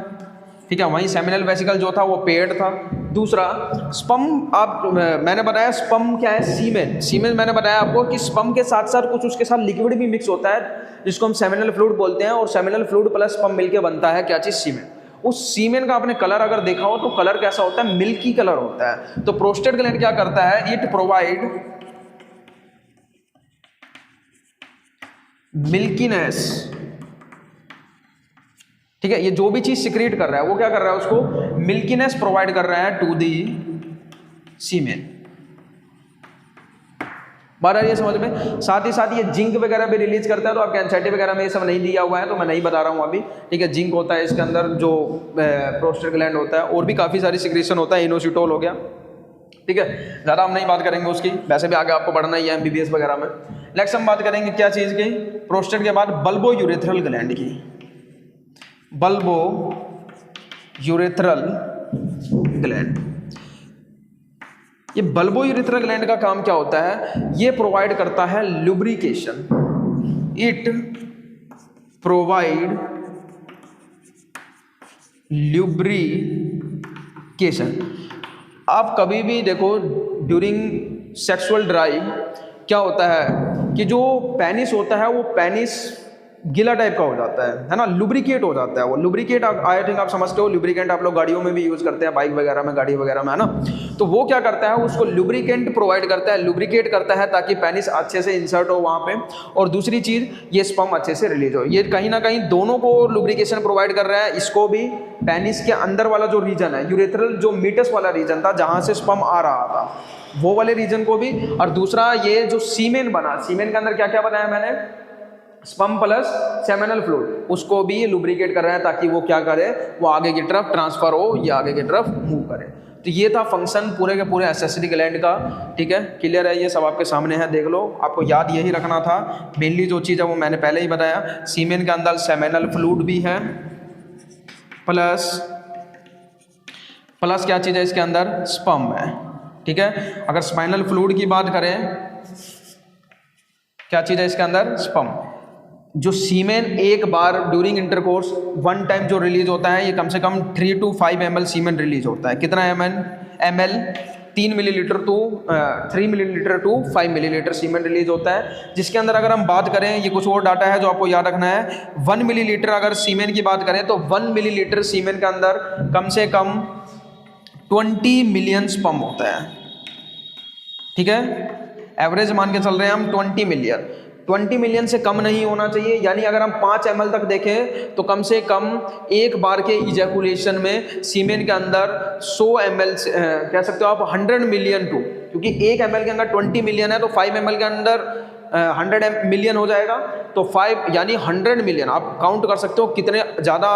ठीक है। वहीं सेमिनल वेसिकल जो था वो पेड था। दूसरा स्पर्म, आप मैंने बताया स्पर्म क्या है, सीमेन। सीमेन मैंने बताया आपको कि स्पर्म के साथ साथ कुछ उसके साथ लिक्विड भी मिक्स होता है जिसको हम सेमिनल फ्लूइड बोलते हैं, और सेमिनल फ्लूइड प्लस स्पर्म मिलके बनता है क्या चीज, सीमेन। उस सीमेन का आपने कलर अगर देखा हो तो कलर कैसा होता है, मिल्की कलर होता है। तो प्रोस्टेट ग्लैंड क्या करता है, इट प्रोवाइड मिल्कीनेस, ठीक है। ये जो भी चीज सिक्रीट कर रहा है वो क्या कर रहा है, उसको मिल्कीनेस प्रोवाइड कर रहा है टू दी सीमेन। बात आ रही है समझ में। साथ ही साथ ये जिंक वगैरह भी रिलीज करता है, तो आपके एनसीईआरटी वगैरह में ये सब नहीं दिया हुआ है तो मैं नहीं बता रहा हूँ अभी, ठीक है। जिंक होता है इसके अंदर, जो प्रोस्टेट ग्लैंड होता है, और भी काफी सारी सिक्रीशन होता है, इनोसिटोल हो गया, ठीक है। ज़्यादा हम नहीं बात करेंगे उसकी, वैसे भी आगे आपको पढ़ना ही है एमबीबीएस वगैरह में। नेक्स्ट हम बात करेंगे क्या चीज़ की, प्रोस्टेट के बाद बल्बो यूरेथ्रल ग्लैंड की। बल्बो यूरेथ्रल ग्लैंड, ये बल्बो यूरेथ्रल ग्लैंड का काम क्या होता है, ये प्रोवाइड करता है लुब्रिकेशन, इट प्रोवाइड लुब्रिकेशन। आप कभी भी देखो ड्यूरिंग सेक्सुअल ड्राइव क्या होता है कि जो पेनिस होता है वो पेनिस गीला टाइप का हो जाता है ना, लुब्रिकेट हो जाता है वो। लुब्रिकेट आई थिंक आप समझते हो, लुब्रिकेंट आप लोग गाड़ियों में भी यूज करते हैं, बाइक वगैरह में, गाड़ी वगैरह में, है ना। तो वो क्या करता है, उसको लुब्रिकेंट प्रोवाइड करता है, लुब्रिकेट करता है ताकि पेनिस अच्छे से इंसर्ट हो वहाँ पे, और दूसरी चीज ये स्पर्म अच्छे से रिलीज हो। ये कहीं ना कहीं दोनों को लुब्रिकेशन प्रोवाइड कर रहा है, इसको भी, पेनिस के अंदर वाला जो रीजन है, यूरेथ्रल जो मीटस वाला रीजन था जहाँ से स्पर्म आ रहा था, वो वाले रीजन को भी, और दूसरा ये जो सीमेन बना, सीमेन के अंदर क्या क्या बनाया मैंने, स्पर्म प्लस सेमिनल फ्लूइड, उसको भी लुब्रिकेट कर रहा है ताकि वो क्या करे, वो आगे की तरफ ट्रांसफर हो या आगे की तरफ मूव करे। तो ये था फंक्शन पूरे के पूरे एसेसरी ग्लैंड का, ठीक है। क्लियर है, ये सब आपके सामने है, देख लो। आपको याद यही रखना था, मेनली जो चीज़ है वो मैंने पहले ही बताया, सीमेन के अंदर सेमिनल फ्लूइड भी है, प्लस क्या चीज़ है इसके अंदर, स्पर्म है, ठीक है। अगर स्पाइनल फ्लूइड की बात करें, क्या चीज़ है इसके अंदर, स्पर्म। जो सीमेन एक बार ड्यूरिंग इंटरकोर्स वन टाइम जो रिलीज होता है, ये कम से कम 3 to 5 ml सीमेन रिलीज होता है। कितना ml 3 millilitre to 3 millilitre to 5 millilitre semen release होता है। जिसके अंदर अगर हम बात करें, ये कुछ और डाटा है जो आपको याद रखना है, 1 मिलीलीटर अगर सीमेन की बात करें तो 1 मिलीलीटर सीमेन के अंदर कम से कम 20 मिलियन स्पर्म होता है, ठीक है। एवरेज मान के चल रहे हैं हम 20 मिलियन, 20 मिलियन से कम नहीं होना चाहिए। यानी अगर हम 5 ml तक देखें तो कम से कम एक बार के इजैकुलेशन में सीमेन के अंदर 100 ml कह सकते हो आप 100 मिलियन टू, क्योंकि 1 ml के अंदर 20 मिलियन है तो 5 ml के अंदर 100 मिलियन हो जाएगा, तो 5 यानी 100 मिलियन। आप काउंट कर सकते हो कितने ज़्यादा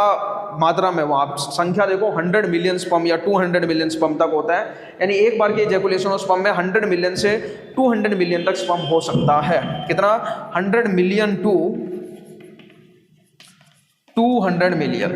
मात्रा में, वो आप संख्या देखो, 100 मिलियन स्पर्म या 200 मिलियन स्पर्म तक होता है। यानी एक बार के इजैकुलेशन ऑफ स्पर्म में 100 मिलियन से 200 मिलियन तक स्पर्म हो सकता है। कितना, 100 मिलियन टू 200 मिलियन।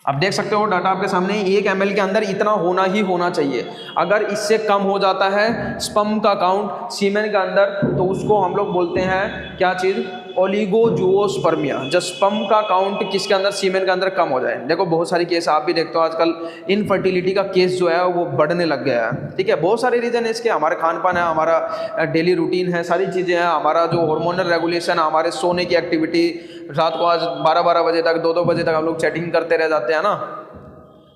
आप देख सकते हो डाटा आपके सामने, 1 ml के अंदर इतना होना ही होना चाहिए। अगर इससे कम हो जाता है स्पर्म का काउंट सीमेन के अंदर तो उसको हम लोग बोलते हैं क्या चीज़, ओलिगोजुओस्पर्मिया। जब स्पर्म का काउंट किसके अंदर, सीमेन के अंदर कम हो जाए। देखो बहुत सारी केस आप भी देखते हो आजकल, इनफर्टिलिटी का केस जो है वो बढ़ने लग गया है। ठीक है, बहुत सारे रीज़न है इसके, हमारे खान पान है, हमारा डेली रूटीन है, सारी चीज़ें हैं, हमारा जो हार्मोनल रेगुलेशन, हमारे सोने की एक्टिविटी, रात को आज 12-12 बजे तक 2-2 बजे तक हम लोग चैटिंग करते रह जाते हैं ना,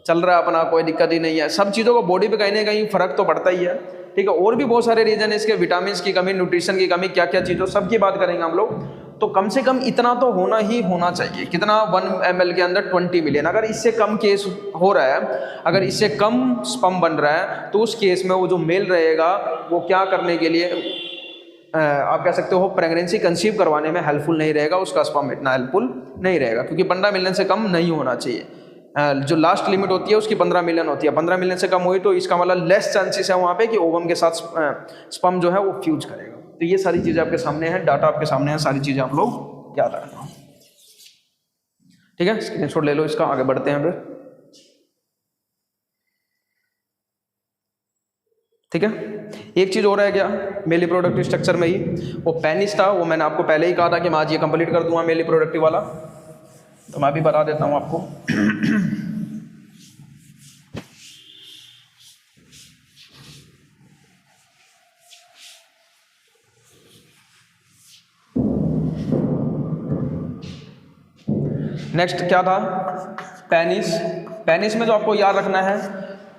चल रहा है अपना, कोई दिक्कत ही नहीं है। सब चीज़ों को बॉडी पे कहीं ना कहीं फ़र्क तो पड़ता ही है। ठीक है, और भी बहुत सारे रीज़न है इसके, विटामिन की कमी, न्यूट्रिशन की कमी, क्या क्या चीज़ों सब की बात करेंगे हम लोग। तो कम से कम इतना तो होना ही होना चाहिए। कितना, 1 ml के अंदर 20 मिलियन। अगर इससे कम केस हो रहा है, अगर इससे कम स्पर्म बन रहा है तो उस केस में वो जो मेल रहेगा वो क्या करने के लिए आप कह सकते हो प्रेगनेंसी कंसीव करवाने में हेल्पफुल नहीं रहेगा, उसका स्पर्म इतना हेल्पफुल नहीं रहेगा, क्योंकि 15 मिलियन से कम नहीं होना चाहिए। जो लास्ट लिमिट होती है उसकी 15 मिलियन होती है। 15 मिलियन से कम हुई तो इसका मतलब लेस चांसेस है वहाँ पे कि ओवम के साथ स्पर्म जो है वो फ्यूज करेगा। तो ये सारी चीज़ें आपके सामने हैं, डाटा आपके सामने है, सारी चीज़ें आप लोग याद रखना। ठीक है, स्क्रीनशॉट ले लो इसका, आगे बढ़ते हैं फिर। ठीक है, एक चीज़ और रह गया मेल रिप्रोडक्टिव स्ट्रक्चर में ही, वो पेनिस था। वो मैंने आपको पहले ही कहा था कि मैं आज ये कंप्लीट कर दूंगा मेल रिप्रोडक्टिव वाला, तो मैं भी बता देता हूँ आपको। नेक्स्ट क्या था, पेनिस। पेनिस में जो आपको याद रखना है,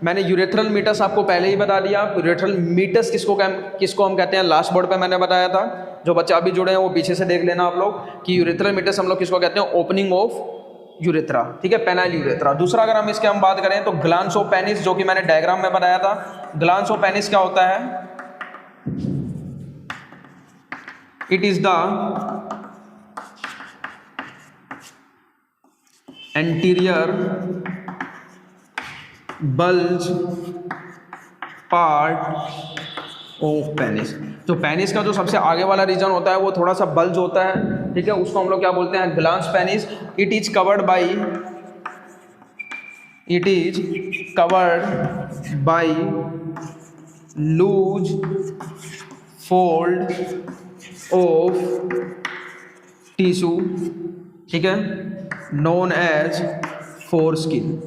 मैंने यूरेथ्रल मीटस आपको पहले ही बता दिया। यूरेथ्रल मीटस किसको हम कहते हैं, लास्ट बोर्ड पे मैंने बताया था। जो बच्चे अभी जुड़े हैं वो पीछे से देख लेना आप लोग कि यूरेथ्रल मीटस हम लोग किसको कहते हैं, ओपनिंग ऑफ यूरेथ्रा। ठीक है, पेनाइल यूरेथ्रा। दूसरा अगर हम इसके हम बात करें तो ग्लांस ऑफ पेनिस, जो कि मैंने डायग्राम में बताया था। ग्लांस ऑफ पेनिस क्या होता है, it is the anterior bulge part of penis. जो पेनिस का जो सबसे आगे वाला रीजन होता है वो थोड़ा सा बल्ज होता है। ठीक है, उसको हम लोग क्या बोलते हैं, glans penis. It is covered by loose fold of tissue, ठीक है, नोन एज फोरस्किन।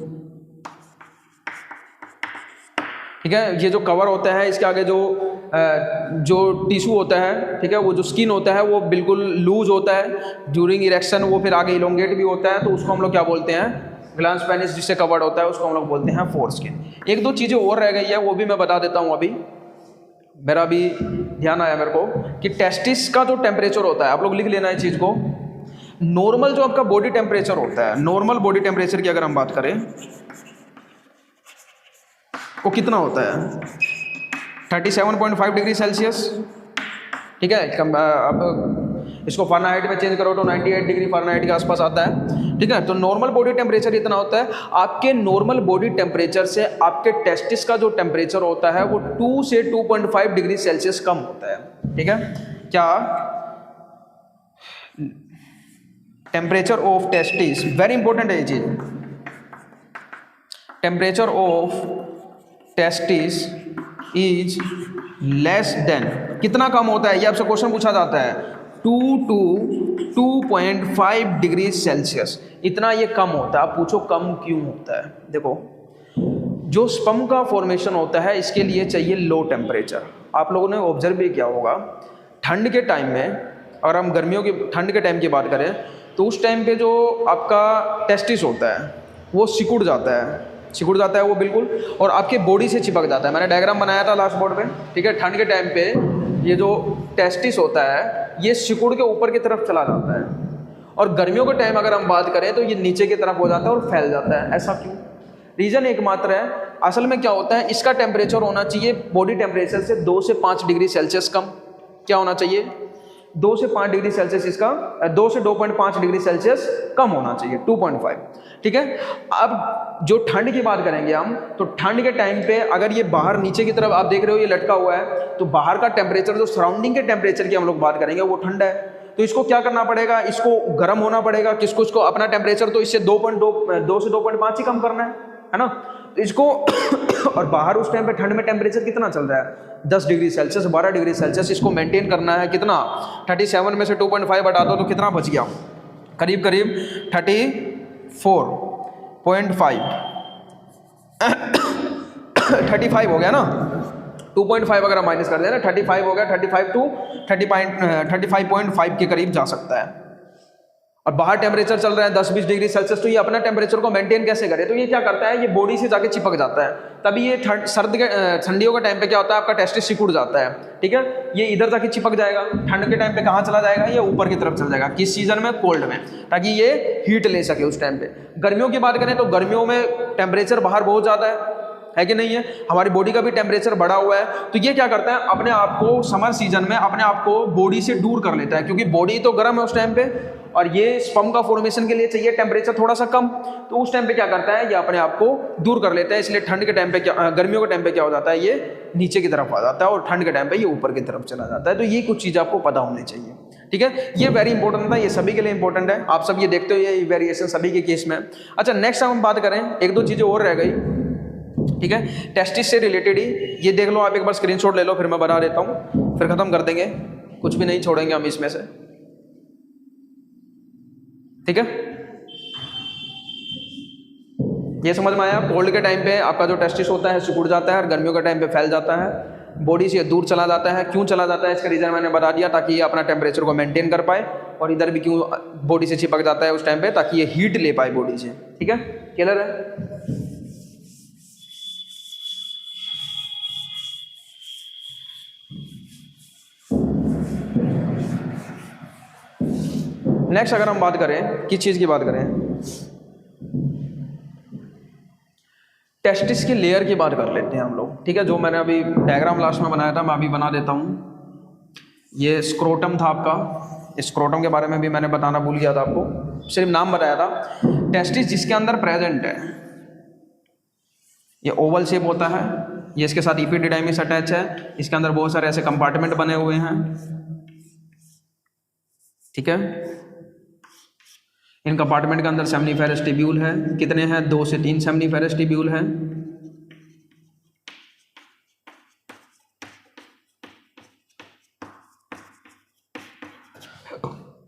ठीक है, ये जो कवर होता है इसके आगे जो टिश्यू होता है, ठीक है, वो जो स्किन होता है वो बिल्कुल लूज होता है। ड्यूरिंग इरेक्शन वो फिर आगे इलोंगेट भी होता है, तो उसको हम लोग क्या बोलते हैं, ग्लांस पेनिस। जिससे कवर्ड होता है उसको हम लोग बोलते हैं फोरस्किन। एक दो चीज़ें और रह गई है, वो भी मैं बता देता हूँ। अभी मेरा भी ध्यान आया मेरे को कि टेस्टिस का जो टेम्परेचर होता है, आप लोग लिख लेना इस चीज़ को। नॉर्मल जो आपका बॉडी टेम्परेचर होता है, नॉर्मल बॉडी टेम्परेचर की अगर हम बात करें वो कितना होता है, 37.5 डिग्री सेल्सियस। ठीक है, अब इसको फ़ारेनहाइट में चेंज करो तो 98 डिग्री फ़ारेनहाइट के आसपास आता है। ठीक है, तो नॉर्मल बॉडी टेम्परेचर इतना होता है। आपके नॉर्मल बॉडी टेम्परेचर से आपके टेस्टिस का जो टेम्परेचर होता है वो 2 से 2.5 डिग्री सेल्सियस कम होता है। ठीक है, क्या temperature of testis, very important है ये चीज। Temperature of testis is less than, कितना कम होता है, ये आपसे क्वेश्चन पूछा जाता है, 2 to 2.5 डिग्री सेल्सियस, इतना ये कम होता है। आप पूछो कम क्यों होता है, देखो जो स्पर्म का फॉर्मेशन होता है इसके लिए चाहिए लो टेम्परेचर। आप लोगों ने ऑब्जर्व भी किया होगा, ठंड के टाइम में, अगर हम गर्मियों की ठंड के टाइम की बात करें तो उस टाइम पे जो आपका टेस्टिस होता है वो सिकुड़ जाता है वो बिल्कुल, और आपके बॉडी से चिपक जाता है। मैंने डायग्राम बनाया था लास्ट बोर्ड पे। ठीक है, ठंड के टाइम पे ये जो टेस्टिस होता है ये सिकुड़ के ऊपर की तरफ चला जाता है, और गर्मियों के टाइम अगर हम बात करें तो ये नीचे की तरफ हो जाता है और फैल जाता है। ऐसा क्यों? रीज़न एकमात्र है, असल में क्या होता है, इसका टेम्परेचर होना चाहिए बॉडी टेम्परेचर से 2 से 5 डिग्री सेल्सियस कम। क्या होना चाहिए? 2 से 5 डिग्री सेल्सियस, इसका 2 से 2.5 डिग्री सेल्सियस कम होना चाहिए, 2.5। ठीक है, अब जो ठंड की बात करेंगे हम, तो ठंड के टाइम पे अगर ये बाहर नीचे की तरफ आप देख रहे हो ये लटका हुआ है, तो बाहर का टेम्परेचर, जो सराउंडिंग के टेम्परेचर की हम लोग बात करेंगे वो ठंडा है। तो इसको क्या करना पड़ेगा, इसको गर्म होना पड़ेगा। किसको, इसको अपना टेम्परेचर तो इससे 2 से 2.5 ही कम करना है ना। तो इसको और बाहर उस टाइम पे ठंड में टेम्परेचर कितना चल रहा है, 10 डिग्री सेल्सियस 12 डिग्री सेल्सियस, इसको मेंटेन करना है। कितना, 37 में से 2.5 हटा दो तो कितना बच गया, करीब करीब 34.5 35 हो गया ना। 2.5 अगर हम माइनस कर दें ना, 35 हो गया, 35 टू 35.5 के करीब जा सकता है। और बाहर टेम्परेचर चल रहा है 10-20 डिग्री सेल्सियस, तो ये अपना टेम्परेचर को मेंटेन कैसे करे, तो ये क्या करता है, ये बॉडी से जाके चिपक जाता है। तभी ये ठंडियों के टाइम पे क्या होता है, आपका टेस्टिस सिकुड़ जाता है, ठीक है। ये इधर जाके चिपक जाएगा, ठंड के टाइम पे कहाँ चला जाएगा, ये ऊपर की तरफ चल जाएगा। किस सीजन में, कोल्ड में, ताकि ये हीट ले सके उस टाइम पे। गर्मियों की बात करें तो गर्मियों में टेम्परेचर बाहर बहुत ज़्यादा है कि नहीं है, हमारी बॉडी का भी टेम्परेचर बढ़ा हुआ है। तो ये क्या करता है, अपने आप को समर सीजन में अपने आप को बॉडी से दूर कर लेता है, क्योंकि बॉडी तो गर्म है उस टाइम पे और ये स्पर्म का फॉर्मेशन के लिए चाहिए टेम्परेचर थोड़ा सा कम। तो उस टाइम पे क्या करता है, ये अपने आप को दूर कर लेता है। इसलिए ठंड के टाइम पे क्या, गर्मियों के टाइम पे क्या हो जाता है, ये नीचे की तरफ आ जाता है और ठंड के टाइम पे ये ऊपर की तरफ चला जाता है। तो ये कुछ चीज़ आपको पता होनी चाहिए, ठीक है। ये वेरी इंपॉर्टेंट था, ये सभी के लिए इंपॉर्टेंट है। आप सब ये देखते हो, ये वेरिएशन सभी के केस में। अच्छा, नेक्स्ट हम बात करें, 1-2 चीज़ें और रह गई, ठीक है, टेस्टिस से रिलेटेड ही। ये देख लो आप एक बार, स्क्रीनशॉट ले लो, फिर मैं बता देता हूँ, फिर खत्म कर देंगे, कुछ भी नहीं छोड़ेंगे हम इसमें से, ठीक है। ये समझ में आया, कोल्ड के टाइम पे आपका जो टेस्टिस होता है सिकुड़ जाता है और गर्मियों के टाइम पे फैल जाता है, बॉडी से दूर चला जाता है। क्यों चला जाता है, इसका रीजन मैंने बता दिया, ताकि ये अपना टेम्परेचर को मेंटेन कर पाए। और इधर भी क्यों बॉडी से चिपक जाता है उस टाइम पे, ताकि ये हीट ले पाए बॉडी से, ठीक है। क्लियर है। नेक्स्ट अगर हम बात करें, किस चीज़ की बात करें, टेस्टिस की लेयर की बात कर लेते हैं हम लोग, ठीक है। जो मैंने अभी डायग्राम लास्ट में बनाया था, मैं अभी बना देता हूँ। ये स्क्रोटम था आपका, स्क्रोटम के बारे में भी मैंने बताना भूल गया था आपको, सिर्फ नाम बताया था। टेस्टिस जिसके अंदर प्रेजेंट है, ये ओवल शेप होता है, ये इसके साथ इपिडिडाइमिस अटैच है, इसके अंदर बहुत सारे ऐसे कंपार्टमेंट बने हुए हैं, ठीक है। इन कंपार्टमेंट के अंदर सेमनीफेरस ट्यूब्यूल है, कितने हैं, 2 से 3 सेमनीफेरस ट्यूब्यूल हैं,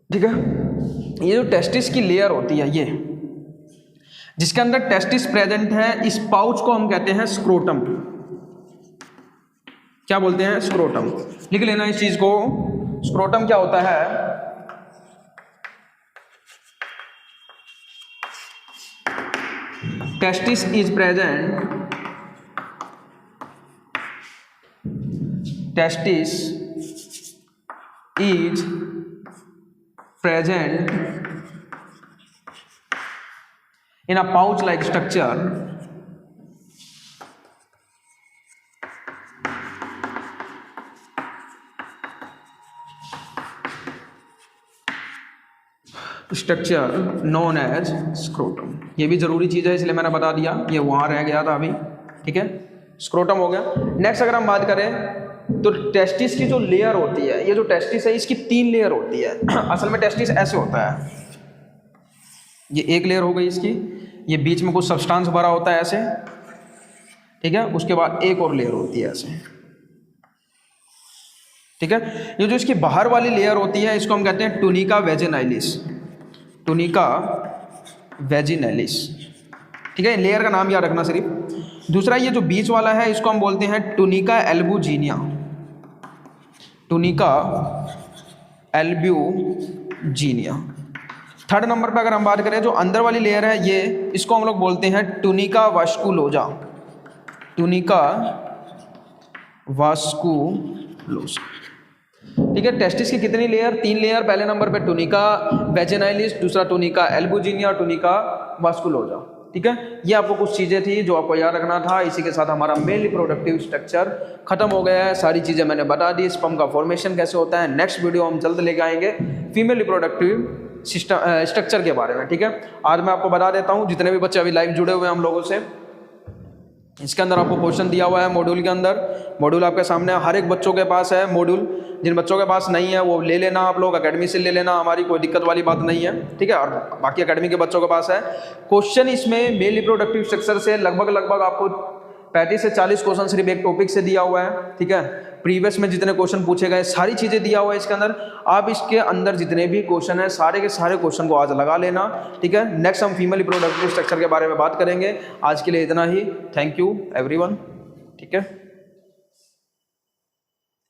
ठीक है। ये जो टेस्टिस की लेयर होती है, ये जिसके अंदर टेस्टिस प्रेजेंट है, इस पाउच को हम कहते हैं स्क्रोटम। क्या बोलते हैं, स्क्रोटम। लिख लेना इस चीज को, स्क्रोटम क्या होता है, testis is present, testis is present in a pouch like structure known as scrotum। ये भी जरूरी चीज़ है, इसलिए मैंने बता दिया, ये वहाँ रह गया था अभी, ठीक है। स्क्रोटम हो गया। नेक्स्ट अगर हम बात करें तो टेस्टिस की जो लेयर होती है, ये जो टेस्टिस है इसकी 3 लेयर होती है। असल में टेस्टिस ऐसे होता है, ये एक लेयर हो गई इसकी, ये बीच में कुछ सब्सटेंस भरा होता है ऐसे, ठीक है। उसके बाद एक और लेयर होती है ऐसे, ठीक है। ये जो इसकी बाहर वाली लेयर होती है, इसको हम कहते हैं टुनिका वेजिनाइलिस, टुनिका वेजिनालिस, ठीक है। लेयर का नाम याद रखना सिर्फ। दूसरा ये जो बीच वाला है, इसको हम बोलते हैं टुनिका एल्बुजिनिया, टुनिका एल्ब्यूजिनिया। थर्ड नंबर पे अगर हम बात करें, जो अंदर वाली लेयर है ये, इसको हम लोग बोलते हैं टुनिका वास्कुलोजा, टुनिका वास्कुलोजा, ठीक है। टेस्टिस की कितनी लेयर, 3 लेयर। पहले नंबर पे टुनिका वेजिनाइलिस, दूसरा टुनिका एल्बुजिनिया, टुनिका वास्कुलोजा, ठीक है। ये आपको कुछ चीज़ें थी जो आपको याद रखना था। इसी के साथ हमारा मेल रिप्रोडक्टिव स्ट्रक्चर खत्म हो गया है, सारी चीज़ें मैंने बता दी। स्पर्म का फॉर्मेशन कैसे होता है, नेक्स्ट वीडियो हम जल्द लेके आएंगे फीमेल रिप्रोडक्टिव सिस्टम स्ट्रक्चर के बारे में, ठीक है। आज मैं आपको बता देता हूँ, जितने भी बच्चे अभी लाइव जुड़े हुए हैं हम लोगों से, इसके अंदर आपको क्वेश्चन दिया हुआ है मॉड्यूल के अंदर। मॉड्यूल आपके सामने हर एक बच्चों के पास है मॉड्यूल। जिन बच्चों के पास नहीं है वो ले लेना, आप लोग एकेडमी से ले लेना, हमारी कोई दिक्कत वाली बात नहीं है, ठीक है। और बाकी एकेडमी के बच्चों के पास है क्वेश्चन। इसमें मेल रिप्रोडक्टिव स्ट्रक्चर से लगभग आपको 35 से 40 क्वेश्चन सिर्फ एक टॉपिक से दिया हुआ है, ठीक है। प्रीवियस में जितने क्वेश्चन पूछे गए सारी चीज़ें दिया हुआ है इसके अंदर। आप इसके अंदर जितने भी क्वेश्चन है सारे के सारे क्वेश्चन को आज लगा लेना, ठीक है। नेक्स्ट हम फीमेल रिप्रोडक्टिव स्ट्रक्चर के बारे में बात करेंगे। आज के लिए इतना ही। थैंक यू एवरीवन, ठीक है।